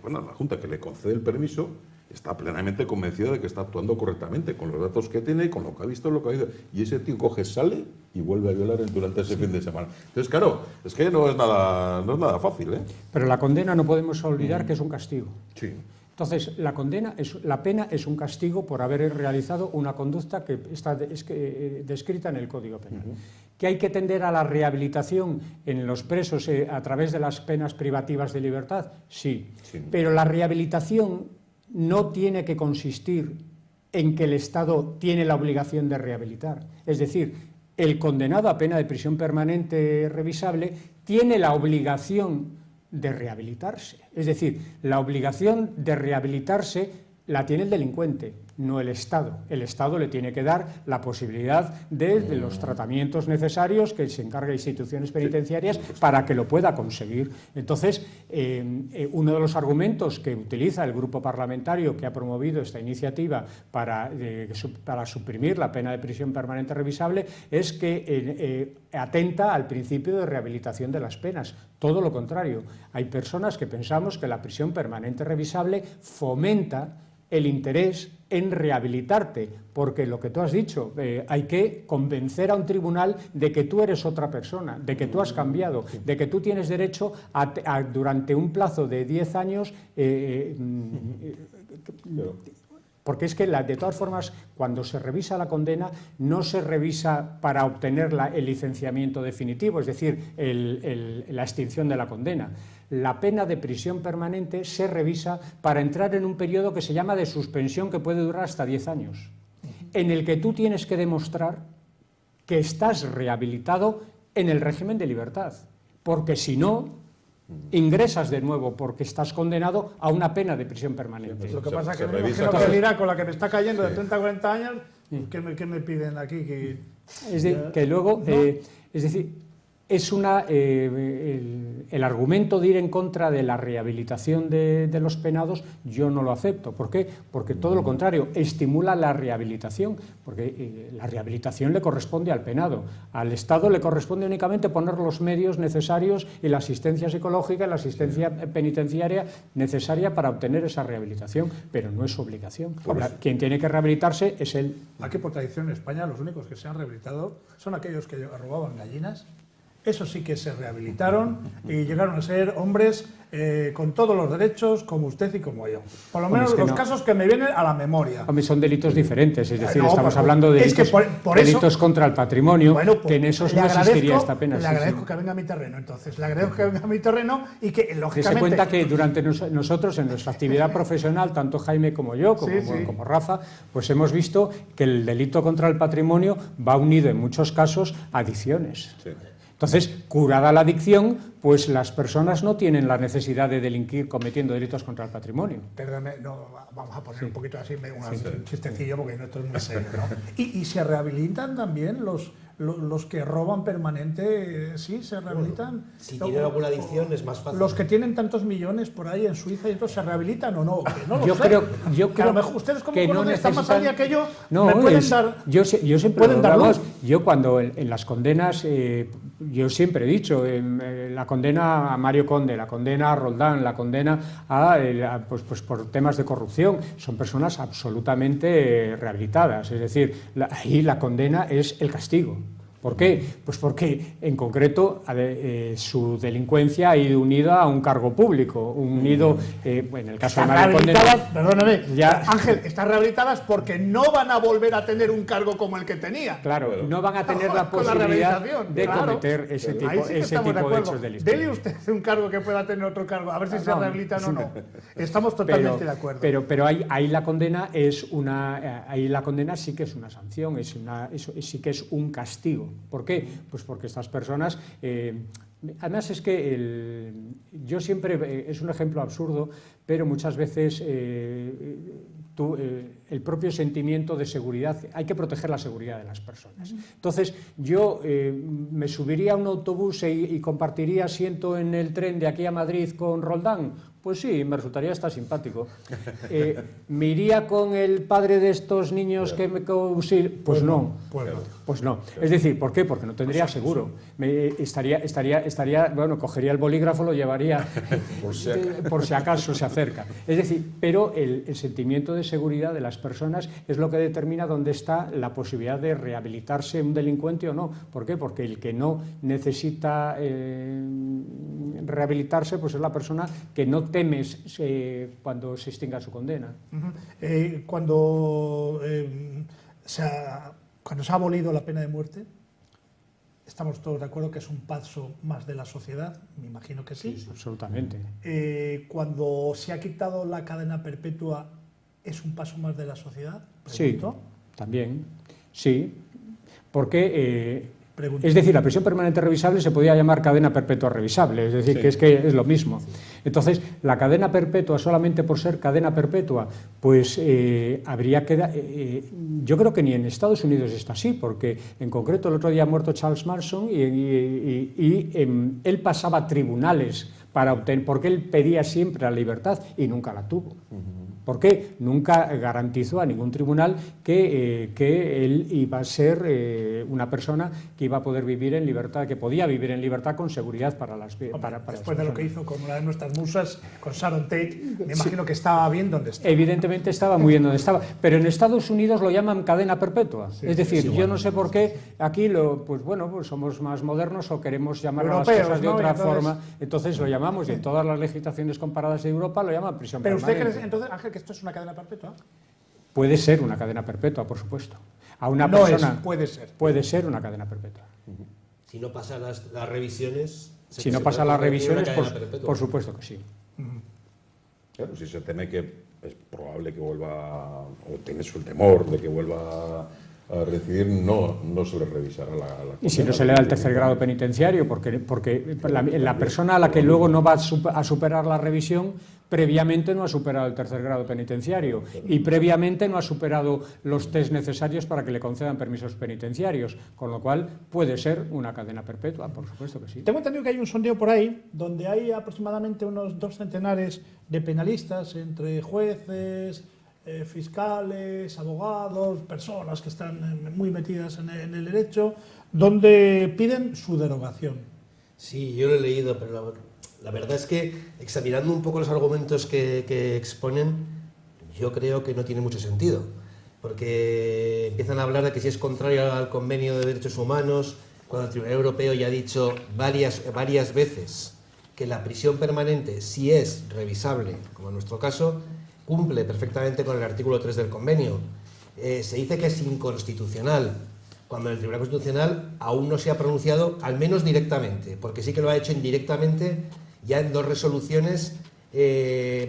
la Junta que le concede el permiso está plenamente convencida de que está actuando correctamente, con los datos que tiene, con lo que ha visto, lo que ha visto. Y ese tío sale y vuelve a violar durante ese fin de semana. Entonces, claro, es que no es nada fácil, ¿eh? Pero la condena no podemos olvidar que es un castigo. Sí. Entonces, la pena es un castigo por haber realizado una conducta que está descrita en el Código Penal. ¿Que hay que tender a la rehabilitación en los presos a través de las penas privativas de libertad? Sí. Pero la rehabilitación no tiene que consistir en que el Estado tiene la obligación de rehabilitar. Es decir, el condenado a pena de prisión permanente revisable tiene la obligación de rehabilitarse. Es decir, la obligación de rehabilitarse la tiene el delincuente, no el Estado. El Estado le tiene que dar la posibilidad de los tratamientos necesarios que se encarga instituciones penitenciarias para que lo pueda conseguir. Entonces, uno de los argumentos que utiliza el grupo parlamentario que ha promovido esta iniciativa para suprimir la pena de prisión permanente revisable es que atenta al principio de rehabilitación de las penas. Todo lo contrario. Hay personas que pensamos que la prisión permanente revisable fomenta el interés en rehabilitarte, porque lo que tú has dicho, hay que convencer a un tribunal de que tú eres otra persona, de que tú has cambiado, de que tú tienes derecho a durante un plazo de 10 años... Porque es que, de todas formas, cuando se revisa la condena, no se revisa para obtener el licenciamiento definitivo, es decir, la extinción de la condena. La pena de prisión permanente se revisa para entrar en un periodo que se llama de suspensión, que puede durar hasta 10 años, en el que tú tienes que demostrar que estás rehabilitado en el régimen de libertad, porque si no, ingresas de nuevo porque estás condenado a una pena de prisión permanente. Lo que pasa es que se me revisa imagino cada- que el IRA, con la que me está cayendo de 30 a 40 años, ¿qué me piden aquí? Es decir, que luego, es decir, es el argumento de ir en contra de la rehabilitación de los penados, yo no lo acepto. ¿Por qué? Porque todo lo contrario, estimula la rehabilitación, porque la rehabilitación le corresponde al penado. Al Estado le corresponde únicamente poner los medios necesarios y la asistencia psicológica y la asistencia penitenciaria necesaria para obtener esa rehabilitación, pero no es su obligación. Quien tiene que rehabilitarse es él. Aquí, por tradición, en España, los únicos que se han rehabilitado son aquellos que robaban gallinas. Esos sí que se rehabilitaron y llegaron a ser hombres con todos los derechos, como usted y como yo. Por lo menos es que los no. casos que me vienen a la memoria. Hombre, son delitos diferentes, es decir, No, estamos pues, hablando de es que delitos, por eso- delitos contra el patrimonio, Bueno, pues, que en esos le no existiría agradezco- esta pena. Le sí, agradezco sí. que venga a mi terreno, entonces. Le agradezco que venga a mi terreno y que, Dese lógicamente... cuenta que durante nosotros, en nuestra actividad profesional, tanto Jaime como yo, como Rafa, pues hemos visto que el delito contra el patrimonio va unido en muchos casos a adicciones. Sí. Entonces, curada la adicción, pues las personas no tienen la necesidad de delinquir cometiendo delitos contra el patrimonio. Perdóname, no, vamos a poner un poquito así, un chistecillo, porque esto es muy serio, ¿no? ¿Y se rehabilitan también los que roban permanente? ¿Sí, se rehabilitan? Si tienen alguna adicción es más fácil. Los que tienen tantos millones por ahí en Suiza y otros, ¿se rehabilitan o no? Que no lo Yo sé. creo Que a lo mejor ustedes, como que no conocen, están más al día que yo, No, me pueden dar... yo siempre pueden dar hablamos, luz. yo cuando en las condenas, yo siempre he dicho, la condena a Mario Conde, la condena a Roldán, la condena pues por temas de corrupción, son personas absolutamente rehabilitadas, es decir, ahí la condena es el castigo. ¿Por qué? Pues porque, en concreto, su delincuencia ha ido unida a un cargo público, unido, en el caso de María Condena... Perdóname, Ángel, están rehabilitadas porque no van a volver a tener un cargo como el que tenía. Claro, no van a tener la posibilidad de cometer ese tipo de hechos delictivos. Dele usted un cargo que pueda tener otro cargo, a ver si se rehabilitan o no. Estamos totalmente de acuerdo. Pero ahí la condena sí que es una sanción, sí que es un castigo. ¿Por qué? Pues porque estas personas... además es que yo siempre, es un ejemplo absurdo, pero muchas veces el propio sentimiento de seguridad, hay que proteger la seguridad de las personas. Entonces, yo me subiría a un autobús y compartiría asiento en el tren de aquí a Madrid con Roldán. Pues sí, me resultaría hasta simpático. ¿Me iría con el padre de estos niños que me... Pues no. Pues no. Es decir, ¿por qué? Porque no tendría seguro. Bueno, cogería el bolígrafo, lo llevaría por si acaso se acerca. Es decir, pero el sentimiento de seguridad de las personas es lo que determina dónde está la posibilidad de rehabilitarse un delincuente o no. ¿Por qué? Porque el que no necesita rehabilitarse, pues es la persona que no temes cuando se extinga su condena. Cuando se ha abolido la pena de muerte, estamos todos de acuerdo que es un paso más de la sociedad, me imagino que sí. Sí, absolutamente. Cuando se ha quitado la cadena perpetua, ¿es un paso más de la sociedad? Pregunto. Sí, también. Sí, porque... es decir, la prisión permanente revisable se podía llamar cadena perpetua revisable, es decir, que es lo mismo. Entonces, la cadena perpetua, solamente por ser cadena perpetua, pues habría que... yo creo que ni en Estados Unidos está así, porque en concreto el otro día ha muerto Charles Manson y él pasaba tribunales para obtener, porque él pedía siempre la libertad y nunca la tuvo. Porque nunca garantizó a ningún tribunal que él iba a ser una persona que iba a poder vivir en libertad, que podía vivir en libertad con seguridad para las personas. Después de lo que hizo con una de nuestras musas, con Sharon Tate, me imagino que estaba bien donde estaba. Evidentemente estaba muy bien donde estaba, pero en Estados Unidos lo llaman cadena perpetua. Es decir, yo no sé por qué aquí pues somos más modernos o queremos llamar a las cosas de otra forma, entonces lo llamamos, y en todas las legislaciones comparadas de Europa lo llaman prisión permanente. ¿Pero usted cree, entonces, Ángel, que esto es una cadena perpetua? Puede ser una cadena perpetua, por supuesto. A una no persona puede ser. Puede ser una cadena perpetua. Si no pasa las revisiones... Si no pasa las revisiones, por supuesto que sí. Claro, si se teme que es probable que vuelva, o tienes el temor de que vuelva a recidir, no se le revisará la condena. Y si no se le da el tercer grado penitenciario, porque la persona a la que luego no va a superar la revisión, previamente no ha superado el tercer grado penitenciario y previamente no ha superado los test necesarios para que le concedan permisos penitenciarios, con lo cual puede ser una cadena perpetua, por supuesto que sí. Tengo entendido que hay un sondeo por ahí donde hay aproximadamente unos 2 centenares de penalistas entre jueces, fiscales, abogados, personas que están muy metidas en el derecho, donde piden su derogación. Sí, yo lo he leído, pero la verdad es que, examinando un poco los argumentos que exponen, yo creo que no tiene mucho sentido, porque empiezan a hablar de que si es contrario al Convenio de Derechos Humanos, cuando el Tribunal Europeo ya ha dicho varias veces que la prisión permanente, si es revisable, como en nuestro caso, cumple perfectamente con el artículo 3 del convenio. Se dice que es inconstitucional, cuando el Tribunal Constitucional aún no se ha pronunciado, al menos directamente, porque sí que lo ha hecho indirectamente, ya en 2 resoluciones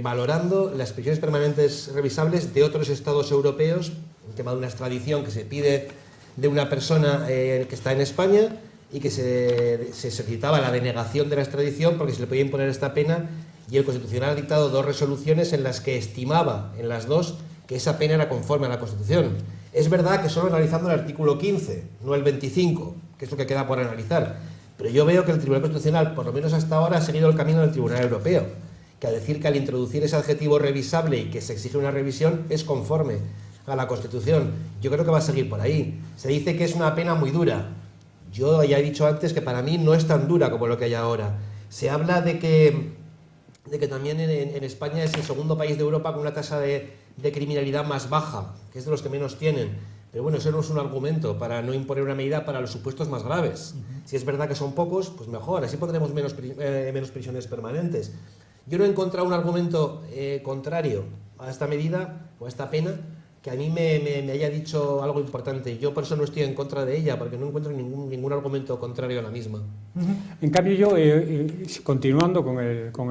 valorando las prisiones permanentes revisables de otros estados europeos, el tema de una extradición que se pide de una persona que está en España y que se solicitaba la denegación de la extradición porque se le podía imponer esta pena, y el Constitucional ha dictado 2 resoluciones en las que estimaba, en las 2, que esa pena era conforme a la Constitución. Es verdad que solo analizando el artículo 15, no el 25, que es lo que queda por analizar, pero yo veo que el Tribunal Constitucional, por lo menos hasta ahora, ha seguido el camino del Tribunal Europeo, que al decir que al introducir ese adjetivo revisable y que se exige una revisión es conforme a la Constitución. Yo creo que va a seguir por ahí. Se dice que es una pena muy dura. Yo ya he dicho antes que para mí no es tan dura como lo que hay ahora. Se habla de que también en España es el segundo país de Europa con una tasa de criminalidad más baja, que es de los que menos tienen. Pero bueno, eso no es un argumento para no imponer una medida para los supuestos más graves. Si es verdad que son pocos, pues mejor, así pondremos menos prisiones permanentes. Yo no he encontrado un argumento contrario a esta medida o a esta pena que a mí me haya dicho algo importante. Yo por eso no estoy en contra de ella, porque no encuentro ningún argumento contrario a la misma. En cambio yo, continuando con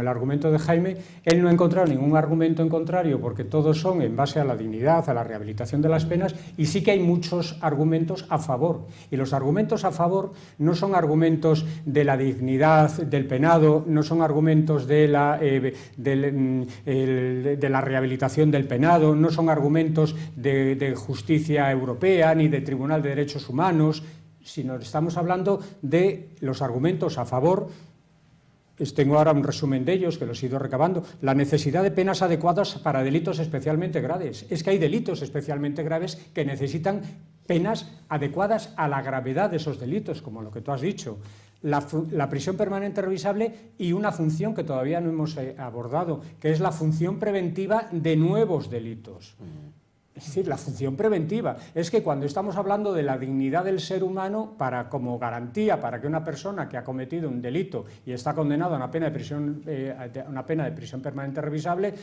el argumento de Jaime, él no ha encontrado ningún argumento en contrario, porque todos son en base a la dignidad, a la rehabilitación de las penas, y sí que hay muchos argumentos a favor. Y los argumentos a favor no son argumentos de la dignidad del penado, no son argumentos de la rehabilitación del penado, no son argumentos de justicia europea ni de Tribunal de Derechos Humanos, sino estamos hablando de los argumentos a favor. Tengo ahora un resumen de ellos, que los he ido recabando. La necesidad de penas adecuadas para delitos especialmente graves. Es que hay delitos especialmente graves que necesitan penas adecuadas a la gravedad de esos delitos, como lo que tú has dicho. La prisión permanente revisable y una función que todavía no hemos abordado, que es la función preventiva de nuevos delitos. Es decir, la función preventiva. Es que cuando estamos hablando de la dignidad del ser humano, como garantía para que una persona que ha cometido un delito y está condenado a una pena de prisión permanente revisable,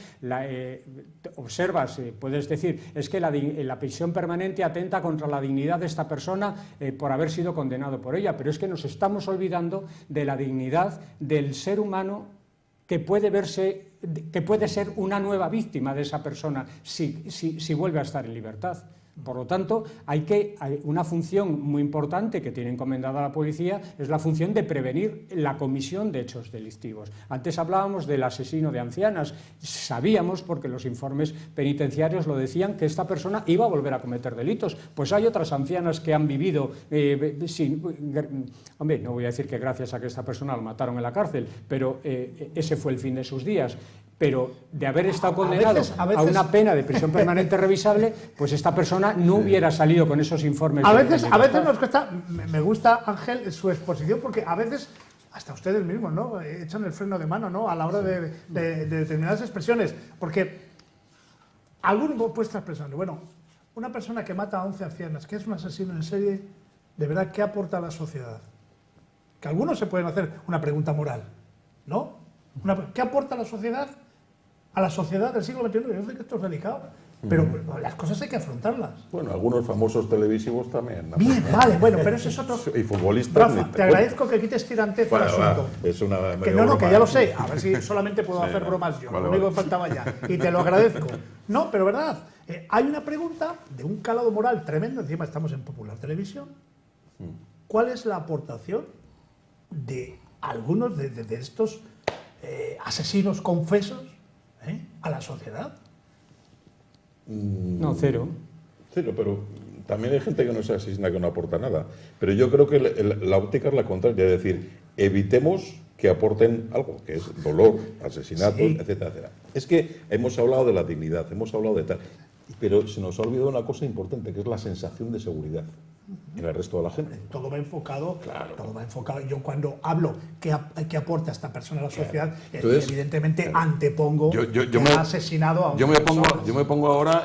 observas, puedes decir, es que la prisión permanente atenta contra la dignidad de esta persona por haber sido condenado por ella, pero es que nos estamos olvidando de la dignidad del ser humano que puede ser una nueva víctima de esa persona si vuelve a estar en libertad. Por lo tanto, hay una función muy importante que tiene encomendada la policía, es la función de prevenir la comisión de hechos delictivos. Antes hablábamos del asesino de ancianas, sabíamos, porque los informes penitenciarios lo decían, que esta persona iba a volver a cometer delitos. Pues hay otras ancianas que han vivido hombre, no voy a decir que gracias a que esta persona lo mataron en la cárcel, pero ese fue el fin de sus días. Pero de haber estado condenado a una pena de prisión permanente revisable, pues esta persona no hubiera salido con esos informes. A veces nos cuesta, me gusta, Ángel, su exposición, porque a veces, hasta ustedes mismos, ¿no?, echan el freno de mano, ¿no?, a la hora de determinadas expresiones, porque alguno puede estar pensando, bueno, una persona que mata a 11 ancianas, que es un asesino en serie, de verdad, ¿qué aporta a la sociedad? Que algunos se pueden hacer una pregunta moral, ¿no? ¿Qué aporta a la sociedad? A la sociedad del siglo XXI. Yo sé que esto es delicado, pero las cosas hay que afrontarlas. Bueno, algunos famosos televisivos también. Bien, vale, bueno, pero ese es otro... Y futbolistas... Rafa, te agradezco que quites tirantez al asunto. Es una... Que no, que ya lo sé. A ver si solamente puedo hacer bromas yo. Lo único que faltaba ya. Y te lo agradezco. No, pero verdad, hay una pregunta de un calado moral tremendo. Encima estamos en Popular Televisión. ¿Cuál es la aportación de algunos de estos asesinos confesos a la sociedad? No, cero. Cero, pero también hay gente que no se asesina, que no aporta nada. Pero yo creo que la óptica es la contraria, es decir, evitemos que aporten algo, que es dolor, asesinatos, etcétera, etcétera. Es que hemos hablado de la dignidad, hemos hablado de tal, pero se nos ha olvidado una cosa importante, que es la sensación de seguridad en el resto de la gente. Todo va enfocado, claro. Todo va enfocado. Yo cuando hablo que aporta esta persona a la sociedad, Entonces, evidentemente antepongo que ha asesinado a una persona. Yo me pongo ahora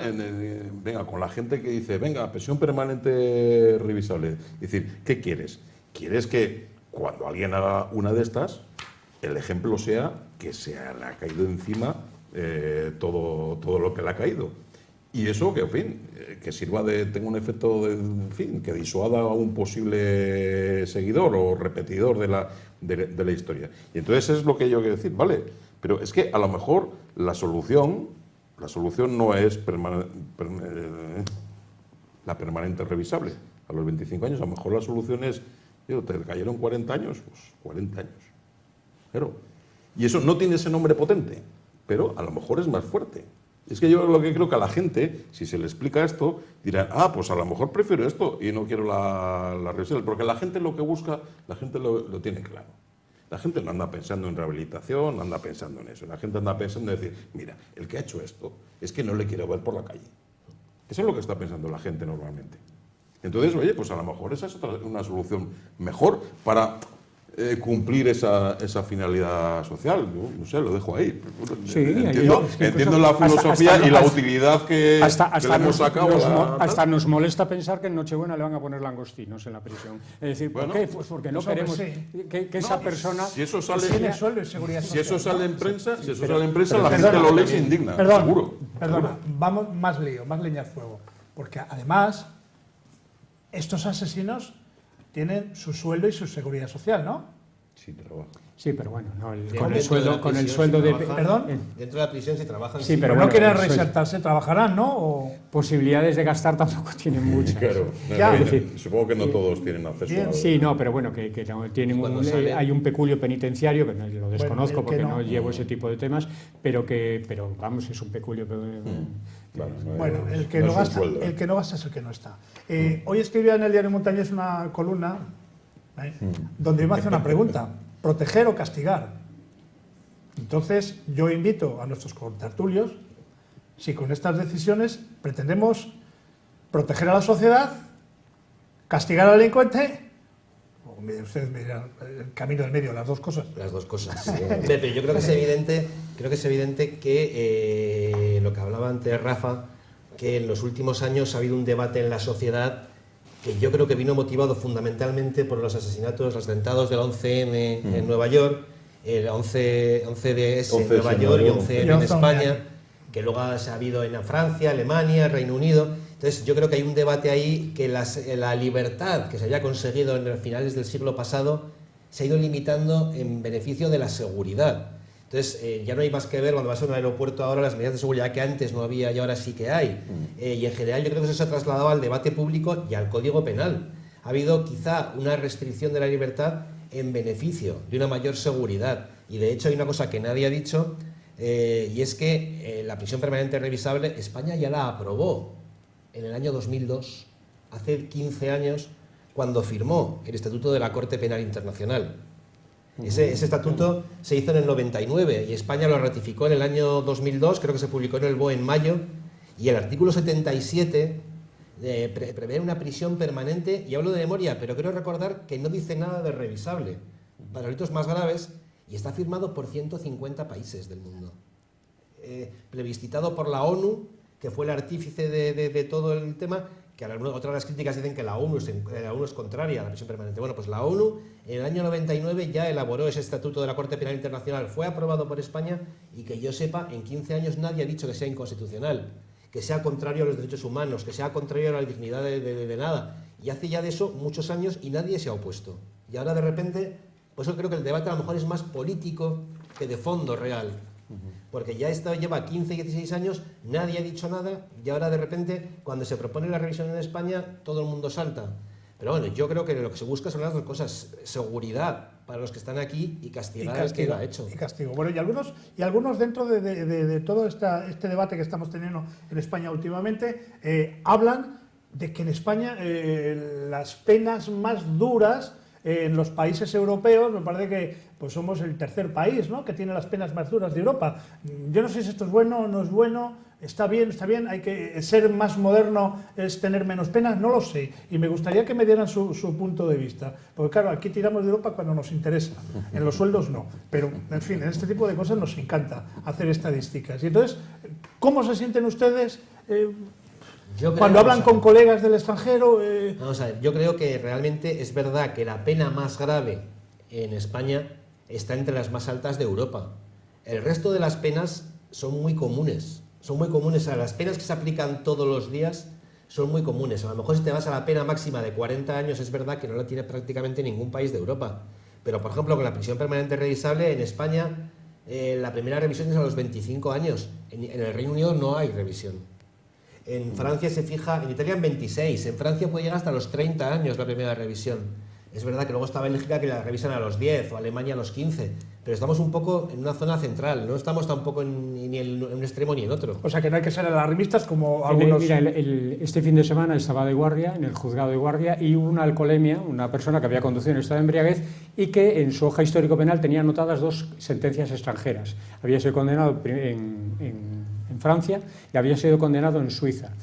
con la gente que dice, venga, prisión permanente revisable. Es decir, ¿qué quieres? ¿Quieres que cuando alguien haga una de estas, el ejemplo sea que se le ha caído encima todo lo que le ha caído? Y eso, que en fin, que sirva tenga un efecto que disuada a un posible seguidor o repetidor de la historia. Y entonces es lo que yo quiero decir, vale, pero es que a lo mejor la solución no es la permanente revisable a los 25 años, a lo mejor la solución es, te cayeron 40 años, pues 40 años. Claro. Y eso no tiene ese nombre potente, pero a lo mejor es más fuerte. Es que yo lo que creo que a la gente, si se le explica esto, dirán, pues a lo mejor prefiero esto y no quiero la revisión. Porque la gente lo que busca, la gente lo tiene claro. La gente no anda pensando en rehabilitación, no anda pensando en eso. La gente anda pensando en decir, mira, el que ha hecho esto es que no le quiero ver por la calle. Eso es lo que está pensando la gente normalmente. Entonces, oye, pues a lo mejor esa es una solución mejor para cumplir esa finalidad social. Yo, no sé, lo dejo ahí. Sí, entiendo la filosofía y la utilidad que le hemos sacado. Hasta nos molesta pensar que en Nochebuena le van a poner langostinos en la prisión. Es decir, ¿por qué? Pues porque no queremos que esa persona... Si eso sale, tiene sueldo y seguridad social. si eso sale en prensa, la gente lo lee y se indigna, seguro. Perdona, vamos más lío, más leña al fuego. Porque además, estos asesinos tienen su sueldo y su seguridad social, ¿no? Sí, trabajo. Sí, pero bueno, no, Con el sueldo de... ¿Perdón? Dentro de la prisión, si trabajan... Sí, Pero bueno, no quieren reinsertarse, trabajarán, ¿no? O... Posibilidades de gastar tampoco tienen muchas. Claro, Ya. es decir, supongo que no todos tienen acceso Bien. a... Sí, no, pero bueno, que no tienen hay un peculio penitenciario, que no, lo desconozco Bueno, porque no llevo ese tipo de temas, pero vamos, es un peculio... Claro, Bueno, el que no no es un gasta sueldo. el que no gasta es el que no está. Hoy escribía en el diario Montañés una columna donde me hace una pregunta: ¿proteger o castigar? Entonces, yo invito a nuestros contertulios si con estas decisiones pretendemos proteger a la sociedad, castigar al delincuente, o ustedes me dirán el camino del medio, las dos cosas. Las dos cosas. Pepe, yo creo que es evidente que lo que hablaba antes Rafa, que en los últimos años ha habido un debate en la sociedad que yo creo que vino motivado fundamentalmente por los asesinatos, los atentados del 11M en Nueva York, el 11DS en Nueva York y 11M en España, que luego ha habido en Francia, Alemania, Reino Unido. Entonces yo creo que hay un debate ahí que la libertad que se había conseguido en los finales del siglo pasado se ha ido limitando en beneficio de la seguridad. Entonces ya no hay más que ver cuando vas a un aeropuerto ahora las medidas de seguridad que antes no había y ahora sí que hay. Y en general yo creo que eso se ha trasladado al debate público y al Código Penal. Ha habido quizá una restricción de la libertad en beneficio de una mayor seguridad. Y de hecho hay una cosa que nadie ha dicho, y es que la prisión permanente revisable España ya la aprobó en el año 2002, hace 15 años, cuando firmó el Estatuto de la Corte Penal Internacional. Ese estatuto se hizo en el 99 y España lo ratificó en el año 2002, creo que se publicó en el BOE en mayo, y el artículo 77 prevé una prisión permanente, y hablo de memoria, pero quiero recordar que no dice nada de revisable para delitos más graves, y está firmado por 150 países del mundo. Plebiscitado por la ONU, que fue el artífice de todo el tema, que otra de las críticas dicen que la ONU es contraria a la prisión permanente. Bueno, pues la ONU en el año 99 ya elaboró ese Estatuto de la Corte Penal Internacional, fue aprobado por España, y que yo sepa, en 15 años nadie ha dicho que sea inconstitucional, que sea contrario a los derechos humanos, que sea contrario a la dignidad de nada. Y hace ya de eso muchos años y nadie se ha opuesto. Y ahora de repente, pues yo creo que el debate a lo mejor es más político que de fondo real. Porque ya esto lleva 15, 16 años, nadie ha dicho nada, y ahora de repente, cuando se propone la revisión en España, todo el mundo salta. Pero bueno, yo creo que lo que se busca son las dos cosas: seguridad para los que están aquí y castigar al que lo ha hecho. Y castigo. Bueno, y algunos dentro de todo este debate que estamos teniendo en España últimamente, hablan de que en España las penas más duras en los países europeos, me parece que pues somos el tercer país, ¿no?, que tiene las penas más duras de Europa. Yo no sé si esto es bueno o no es bueno, está bien, hay que ser más moderno, es tener menos penas, no lo sé. Y me gustaría que me dieran su punto de vista. Porque claro, aquí tiramos de Europa cuando nos interesa, en los sueldos no. Pero, en fin, en este tipo de cosas nos encanta hacer estadísticas. Y entonces, ¿cómo se sienten ustedes cuando hablan con colegas del extranjero? Vamos a ver, yo creo que realmente es verdad que la pena más grave en España está entre las más altas de Europa. El resto de las penas son muy comunes. O sea, las penas que se aplican todos los días son muy comunes. A lo mejor si te vas a la pena máxima de 40 años, es verdad que no la tiene prácticamente ningún país de Europa. Pero, por ejemplo, con la prisión permanente revisable en España, la primera revisión es a los 25 años. En el Reino Unido no hay revisión. En Francia se fija, en Italia en 26, en Francia puede llegar hasta los 30 años la primera revisión. Es verdad que luego está Bélgica que la revisan a los 10 o Alemania a los 15, pero estamos un poco en una zona central, no estamos tampoco ni en un extremo ni en otro. O sea que no hay que ser alarmistas como algunos... Mira, este fin de semana estaba de guardia, en el juzgado de guardia, y hubo una alcoholemia, una persona que había conducido en estado de embriaguez y que en su hoja histórico penal tenía anotadas 2 sentencias extranjeras. Había sido condenado en Francia y había sido condenado en Suiza.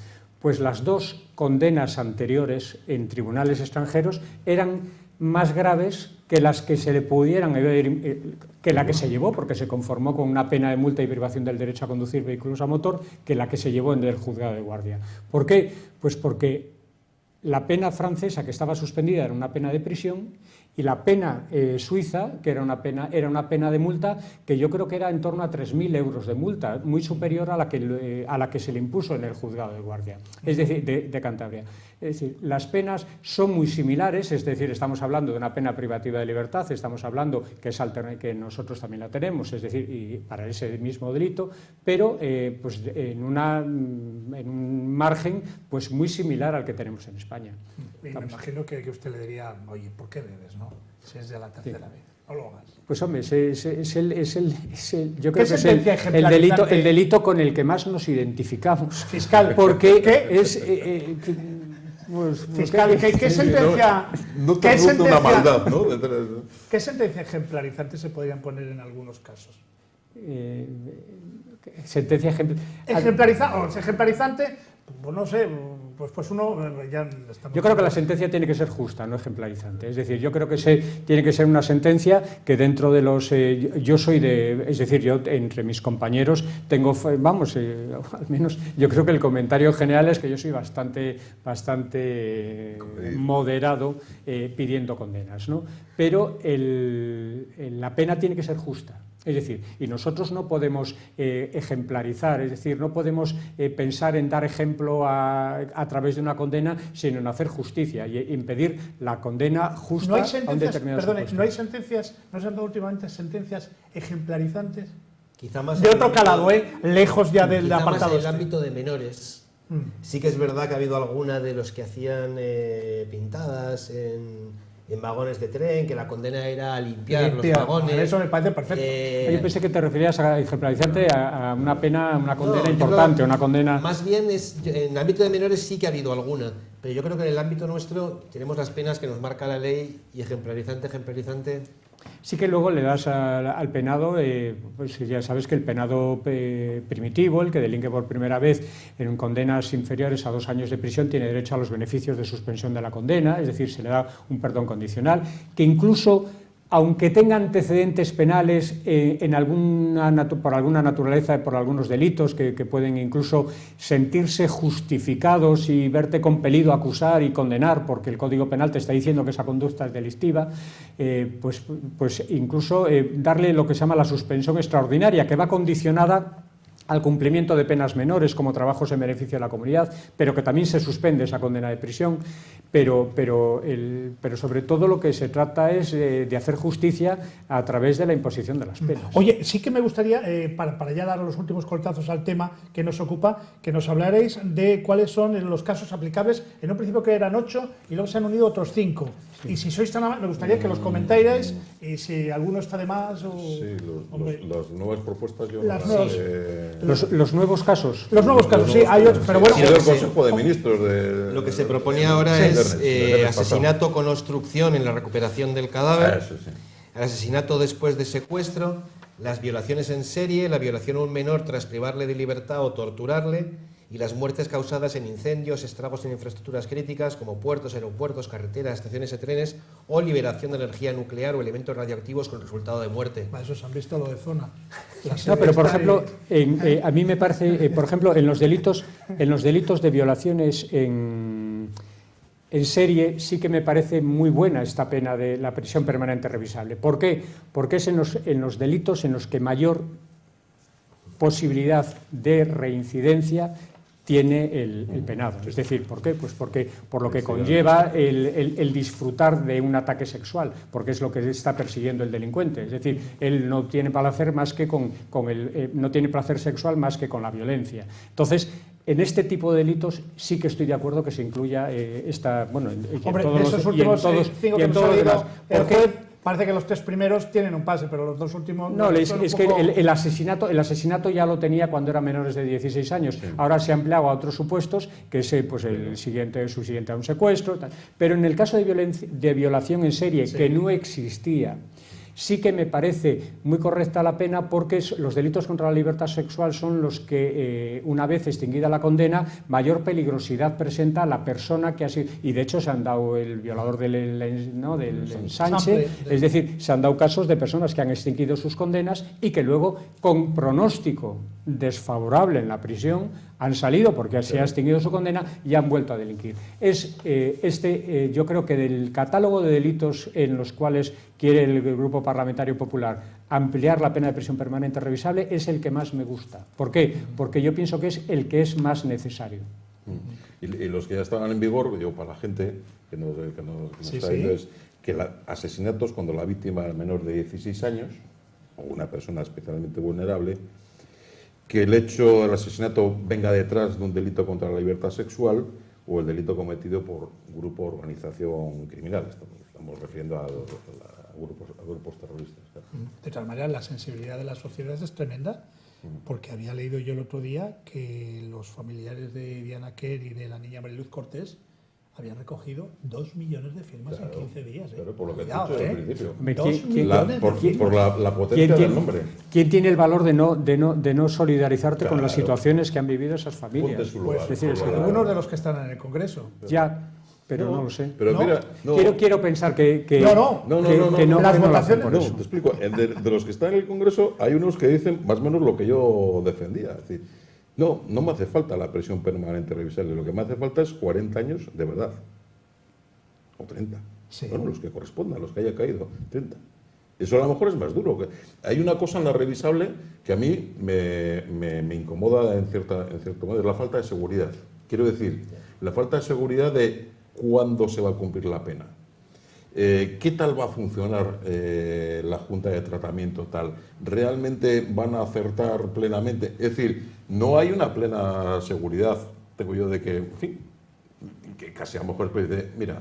Pues las 2 condenas anteriores en tribunales extranjeros eran más graves que las que se le pudieran que la que se llevó, porque se conformó con una pena de multa y privación del derecho a conducir vehículos a motor, que la que se llevó en el juzgado de guardia. ¿Por qué? Pues porque la pena francesa que estaba suspendida era una pena de prisión y la pena suiza, que era una pena de multa que yo creo que era en torno a 3.000 euros de multa, muy superior a la que se le impuso en el juzgado de guardia, es decir, de Cantabria. Es decir, las penas son muy similares, es decir, estamos hablando de una pena privativa de libertad, estamos hablando que nosotros también la tenemos, es decir, y para ese mismo delito, pero pues en un margen pues muy similar al que tenemos en España. Y me imagino que usted le diría, oye, ¿por qué bebes, no? Si es de la tercera vez, no lo hagas. Pues hombre, yo creo que es el delito con el que más nos identificamos. Fiscal, porque fiscal, ¿qué sentencia? No te resulta una maldad, ¿no? ¿Qué sentencia ejemplarizante se podrían poner en algunos casos? Sentencia ejemplarizante, pues no sé, pues uno ya estamos... Yo creo que la sentencia tiene que ser justa, no ejemplarizante. Es decir, yo creo que tiene que ser una sentencia que dentro de los... es decir, yo entre mis compañeros tengo, vamos, al menos yo creo que el comentario general es que yo soy bastante moderado pidiendo condenas, ¿no? Pero la pena tiene que ser justa. Es decir, y nosotros no podemos ejemplarizar, es decir, no podemos pensar en dar ejemplo a través de una condena, sino en hacer justicia y impedir la condena justa a un determinado supuesto. ¿No hay sentencias, no se han dado últimamente sentencias ejemplarizantes? Quizá más de otro calado, lejos ya del apartado. En el ámbito de menores, sí que es verdad que ha habido alguna de los que hacían pintadas en vagones de tren, que la condena era limpiar los vagones. Eso me parece perfecto. Yo pensé que te referías a ejemplarizante a una pena, una condena importante, una condena... Más bien, en el ámbito de menores sí que ha habido alguna, pero yo creo que en el ámbito nuestro tenemos las penas que nos marca la ley y ejemplarizante... Sí que luego le das al penado, pues ya sabes que el penado primitivo, el que delinque por primera vez en condenas inferiores a 2 años de prisión, tiene derecho a los beneficios de suspensión de la condena, es decir, se le da un perdón condicional, que incluso, aunque tenga antecedentes penales por alguna naturaleza, por algunos delitos que pueden incluso sentirse justificados y verte compelido a acusar y condenar porque el Código Penal te está diciendo que esa conducta es delictiva, pues incluso darle lo que se llama la suspensión extraordinaria, que va condicionada al cumplimiento de penas menores como trabajos en beneficio de la comunidad, pero que también se suspende esa condena de prisión, pero sobre todo lo que se trata es de hacer justicia a través de la imposición de las penas. Oye, sí que me gustaría, para ya dar los últimos cortazos al tema que nos ocupa, que nos hablaréis de cuáles son los casos aplicables. En un principio que eran 8 y luego se han unido otros 5. Sí. Y si sois tan amables, me gustaría que los comentáis y si alguno está de más o... Sí, las nuevas propuestas yo las no nuevas, los nuevos casos. Los nuevos casos, sí, hay otros, pero bueno... Sí, del Consejo de Ministros lo que se propone ahora es asesinato con obstrucción en la recuperación del cadáver, el asesinato después de secuestro, las violaciones en serie, la violación a un menor tras privarle de libertad o torturarle, y las muertes causadas en incendios, estragos en infraestructuras críticas como puertos, aeropuertos, carreteras, estaciones de trenes o liberación de energía nuclear o elementos radioactivos con resultado de muerte. Para eso se han visto lo de zona. No, pero por ejemplo, a mí me parece, por ejemplo, en los delitos de violaciones en serie sí que me parece muy buena esta pena de la prisión permanente revisable. ¿Por qué? Porque es en los delitos en los que mayor posibilidad de reincidencia tiene el penado. Es decir, ¿por qué? Pues porque por lo que conlleva el disfrutar de un ataque sexual, porque es lo que está persiguiendo el delincuente. Es decir, él no tiene placer más que no tiene placer sexual más que con la violencia. Entonces, en este tipo de delitos sí que estoy de acuerdo que se incluya esta, bueno, hombre, en esos últimos 5 que hemos salido, parece que los 3 primeros tienen un pase, pero los 2 últimos... No, es que el asesinato ya lo tenía cuando eran menores de 16 años. Sí. Ahora se ha ampliado a otros supuestos, que es pues, su siguiente a un secuestro. Tal. Pero en el caso de violación en serie, sí, que no existía Sí que me parece muy correcta la pena porque los delitos contra la libertad sexual son los que, una vez extinguida la condena, mayor peligrosidad presenta a la persona que ha sido... Y de hecho se han dado el violador del ensanche, es decir, se han dado casos de personas que han extinguido sus condenas y que luego, con pronóstico desfavorable en la prisión, han salido porque se ha extinguido su condena y han vuelto a delinquir. Yo creo que del catálogo de delitos en los cuales quiere el Grupo Parlamentario Popular ampliar la pena de prisión permanente revisable es el que más me gusta. ¿Por qué? Porque yo pienso que es el que es más necesario. Y los que ya estaban en vigor, digo, para la gente que nos ha ido, es que asesinatos cuando la víctima es menor de 16 años, o una persona especialmente vulnerable, que el hecho del asesinato venga detrás de un delito contra la libertad sexual o el delito cometido por grupo o organización criminal. Estamos refiriendo a grupos terroristas. Claro. De todas maneras, la sensibilidad de la sociedad es tremenda, porque había leído yo el otro día que los familiares de Diana Quer y de la niña Mariluz Cortés habían recogido 2 millones de firmas en 15 días. Claro, por lo que has dicho al principio. 2 millones de firmas. Por la potencia del nombre. ¿Quién tiene el valor de no solidarizarte con las situaciones que han vivido esas familias? Ponte su lugar. Es decir, Algunos de los que están en el Congreso. ya, pero no lo sé. Pero mira, Quiero pensar que no, las lo hacen votaciones- por No, eso. te explico. De los que están en el Congreso, hay unos que dicen más o menos lo que yo defendía. Es decir, no me hace falta la prisión permanente revisable. Lo que me hace falta es 40 años de verdad. O 30. Sí. Bueno, los que correspondan, los que haya caído. 30. Eso a lo mejor es más duro. Hay una cosa en la revisable que a mí me incomoda en cierto modo, es la falta de seguridad. Quiero decir, la falta de seguridad de cuándo se va a cumplir la pena. ¿Qué tal va a funcionar la Junta de Tratamiento tal? ¿Realmente van a acertar plenamente? Es decir, no hay una plena seguridad, tengo yo, de que, en fin, que casi a lo mejor después de, mira,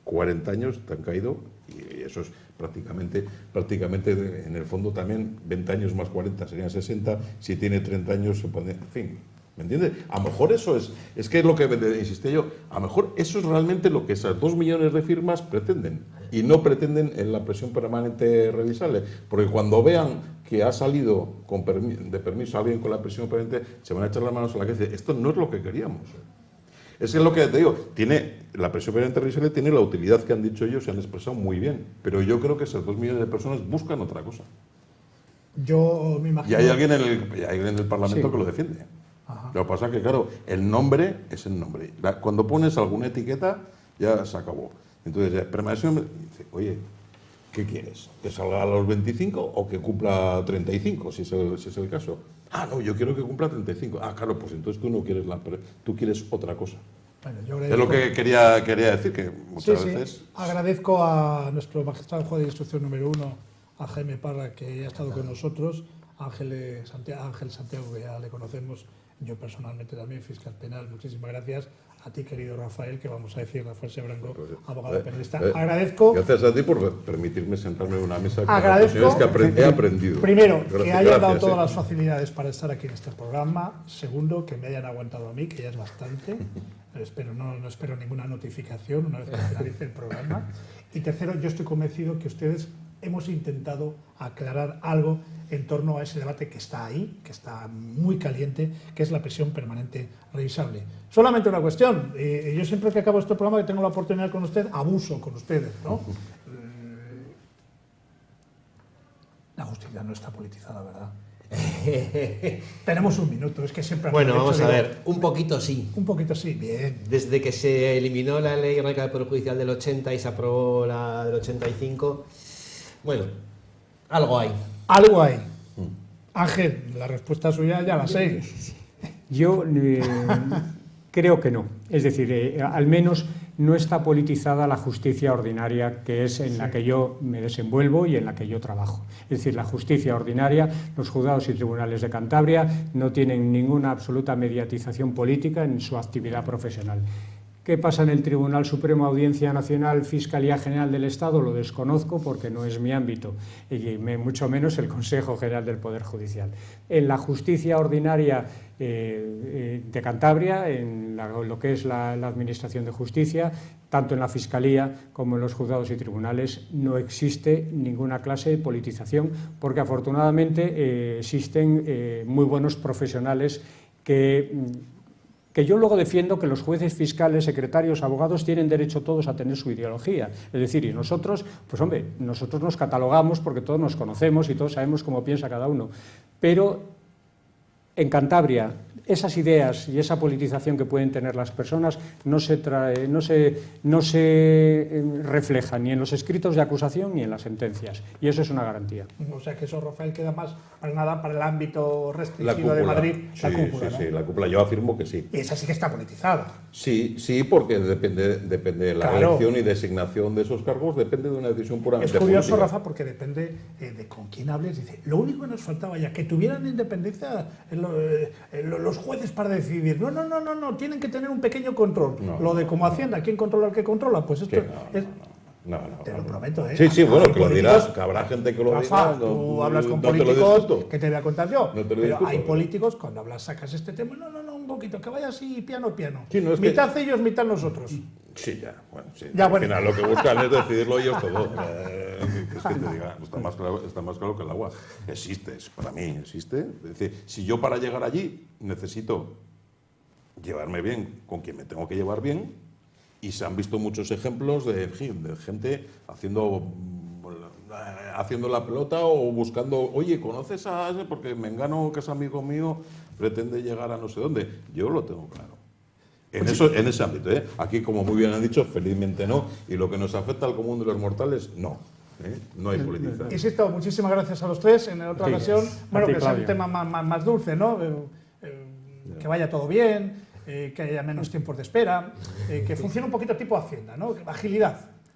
40 años te han caído y eso es prácticamente en el fondo también 20 años más 40 serían 60, si tiene 30 años se puede, en fin, ¿me entiendes? A lo mejor eso es que es lo que insistí yo, a lo mejor eso es realmente lo que esas 2 millones de firmas pretenden y no pretenden en la prisión permanente revisable, porque cuando vean que ha salido de permiso alguien con la prisión permanente, se van a echar las manos a la cabeza, esto no es lo que queríamos. Es lo que te digo, la prisión permanente revisable tiene la utilidad que han dicho ellos, se han expresado muy bien, pero yo creo que esas 2 millones de personas buscan otra cosa. Yo me Y imagino... hay alguien en el Parlamento que lo defiende. Ajá. Lo que pasa es que, claro, el nombre es el nombre. Cuando pones alguna etiqueta, ya se acabó. Entonces, permanece, dice, oye, ¿qué quieres? ¿Que salga a los 25 o que cumpla 35, si es el caso? Ah, no, yo quiero que cumpla 35. Ah, claro, pues entonces tú no quieres tú quieres otra cosa. Bueno, yo Es lo que quería decir, que muchas veces... Agradezco a nuestro magistrado juez de instrucción número 1, a Jaime Parra, que haya estado con nosotros, Ángel Santiago, que ya le conocemos, yo personalmente también, fiscal penal. Muchísimas gracias. A ti, querido Rafael, que vamos a decir, Rafael Sebrango, abogado penalista. Agradezco... Gracias a ti por permitirme sentarme en una mesa con Agradezco los señores que he aprendido. Primero, Gracias, que hayan dado gracias, todas las facilidades para estar aquí en este programa. Segundo, que me hayan aguantado a mí, que ya es bastante. No espero ninguna notificación una vez que finalice el programa. Y tercero, yo estoy convencido que ustedes hemos intentado aclarar algo en torno a ese debate que está ahí, que está muy caliente, que es la prisión permanente revisable. Solamente una cuestión. Yo siempre que acabo este programa, que tengo la oportunidad con usted, abuso con ustedes, ¿no? La justicia no está politizada, ¿verdad? Tenemos un minuto, es que siempre... Bueno, vamos a ver, un poquito sí. Un poquito sí, bien. Desde que se eliminó la ley orgánica del Poder Judicial del 80 y se aprobó la del 85, bueno, algo hay. Algo hay. Ángel, la respuesta suya ya la sé. Yo creo que no. Es decir, al menos no está politizada la justicia ordinaria, que es en la que yo me desenvuelvo y en la que yo trabajo. Es decir, la justicia ordinaria, los juzgados y tribunales de Cantabria no tienen ninguna absoluta mediatización política en su actividad profesional. ¿Qué pasa en el Tribunal Supremo, Audiencia Nacional, Fiscalía General del Estado? Lo desconozco porque no es mi ámbito, y mucho menos el Consejo General del Poder Judicial. En la justicia ordinaria de Cantabria, en lo que es la Administración de Justicia, tanto en la Fiscalía como en los juzgados y tribunales, no existe ninguna clase de politización, porque afortunadamente existen muy buenos profesionales que yo luego defiendo que los jueces, fiscales, secretarios, abogados tienen derecho todos a tener su ideología. Es decir, y nosotros, pues hombre, nosotros nos catalogamos porque todos nos conocemos y todos sabemos cómo piensa cada uno. Pero en Cantabria, esas ideas y esa politización que pueden tener las personas no se reflejan ni en los escritos de acusación ni en las sentencias. Y eso es una garantía. O sea que eso, Rafael, queda más para el ámbito restringido de Madrid, sí, la cúpula, sí, ¿no? sí, la cúpula. Yo afirmo que sí. Y esa sí que está politizada. Sí, porque depende de la elección y designación de esos cargos, depende de una decisión puramente Es curioso, política. Rafa, porque depende de con quién hables. Dice, lo único que nos faltaba ya, que tuvieran independencia los jueces para decidir. No, tienen que tener un pequeño control. Lo de como Hacienda, ¿quién controla al que controla? Pues esto es... No, te lo prometo, ¿eh? Sí, bueno, que lo políticos, dirás, que habrá gente que lo Rafa, diga. tú hablas con no te lo políticos, discuto. que te voy a contar yo. No te lo pero discuto, hay pero- políticos, cuando hablas, sacas este tema, un poquito, que vaya así, piano. Sí, no, es que- mitad ellos, mitad nosotros. Sí, ya, bueno, sí. Ya, Al bueno. final lo que buscan es decidirlo ellos todo. Es que te diga, está más claro que el agua. Para mí existe. Es decir, si yo para llegar allí necesito llevarme bien con quien me tengo que llevar bien, y se han visto muchos ejemplos de gente haciendo la pelota o buscando, oye, ¿conoces a ese? Porque Mengano, que es amigo mío, pretende llegar a no sé dónde. Yo lo tengo claro. En ese ámbito, ¿eh? Aquí, como muy bien han dicho, felizmente no. Y lo que nos afecta al común de los mortales, no. No hay politización. Insisto, muchísimas gracias a los tres. En otra Sí, ocasión, a bueno, ti, que sea un Claudio. tema más dulce, ¿no? Que vaya todo bien, que haya menos tiempos de espera, que funcione un poquito tipo Hacienda, ¿no?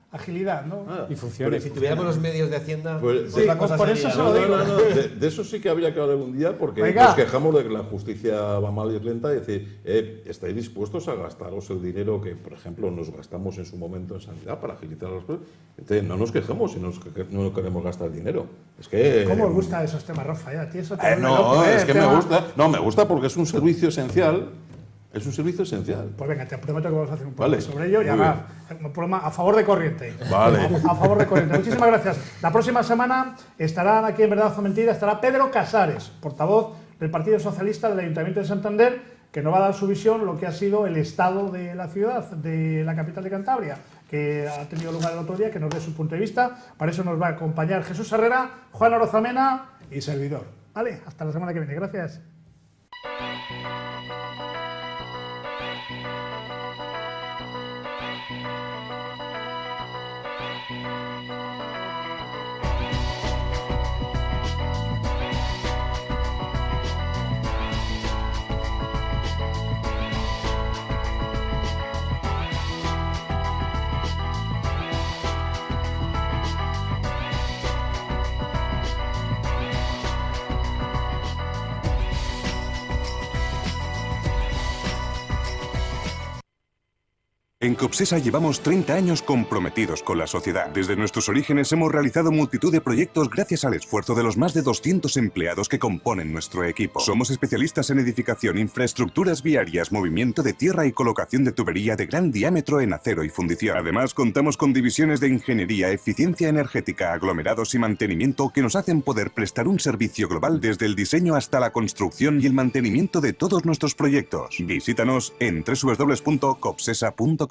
Agilidad, ¿no? Y funciona. Si tuviéramos los medios de Hacienda, Pues, pues la sí, cosa por sería, eso se ¿no? lo digo. No, de eso sí que habría que hablar un día, porque Venga. nos quejamos de que la justicia va mal y es lenta, y decir, ¿estáis dispuestos a gastaros el dinero que, por ejemplo, nos gastamos en su momento en sanidad para agilizar las cosas? Entonces, no nos quejemos si no queremos gastar dinero. Es que... ¿Cómo os gustan esos temas, Rafa? A ti eso te vuelve no, loco, es que tema. me gusta. No, me gusta porque es un servicio esencial. Es un servicio esencial. Pues venga, te prometo que vamos a hacer un programa Vale, sobre ello y muy además un programa a favor de corriente. Vale. A favor de corriente. Muchísimas gracias. La próxima semana estarán aquí en Verdad o Mentira, estará Pedro Casares, portavoz del Partido Socialista del Ayuntamiento de Santander, que nos va a dar su visión lo que ha sido el estado de la ciudad, de la capital de Cantabria, que ha tenido lugar el otro día, que nos dé su punto de vista. Para eso nos va a acompañar Jesús Herrera, Juan Orozamena y servidor. Vale, hasta la semana que viene. Gracias. En Copsesa llevamos 30 años comprometidos con la sociedad. Desde nuestros orígenes hemos realizado multitud de proyectos gracias al esfuerzo de los más de 200 empleados que componen nuestro equipo. Somos especialistas en edificación, infraestructuras viarias, movimiento de tierra y colocación de tubería de gran diámetro en acero y fundición. Además, contamos con divisiones de ingeniería, eficiencia energética, aglomerados y mantenimiento que nos hacen poder prestar un servicio global desde el diseño hasta la construcción y el mantenimiento de todos nuestros proyectos. Visítanos en www.copsesa.com.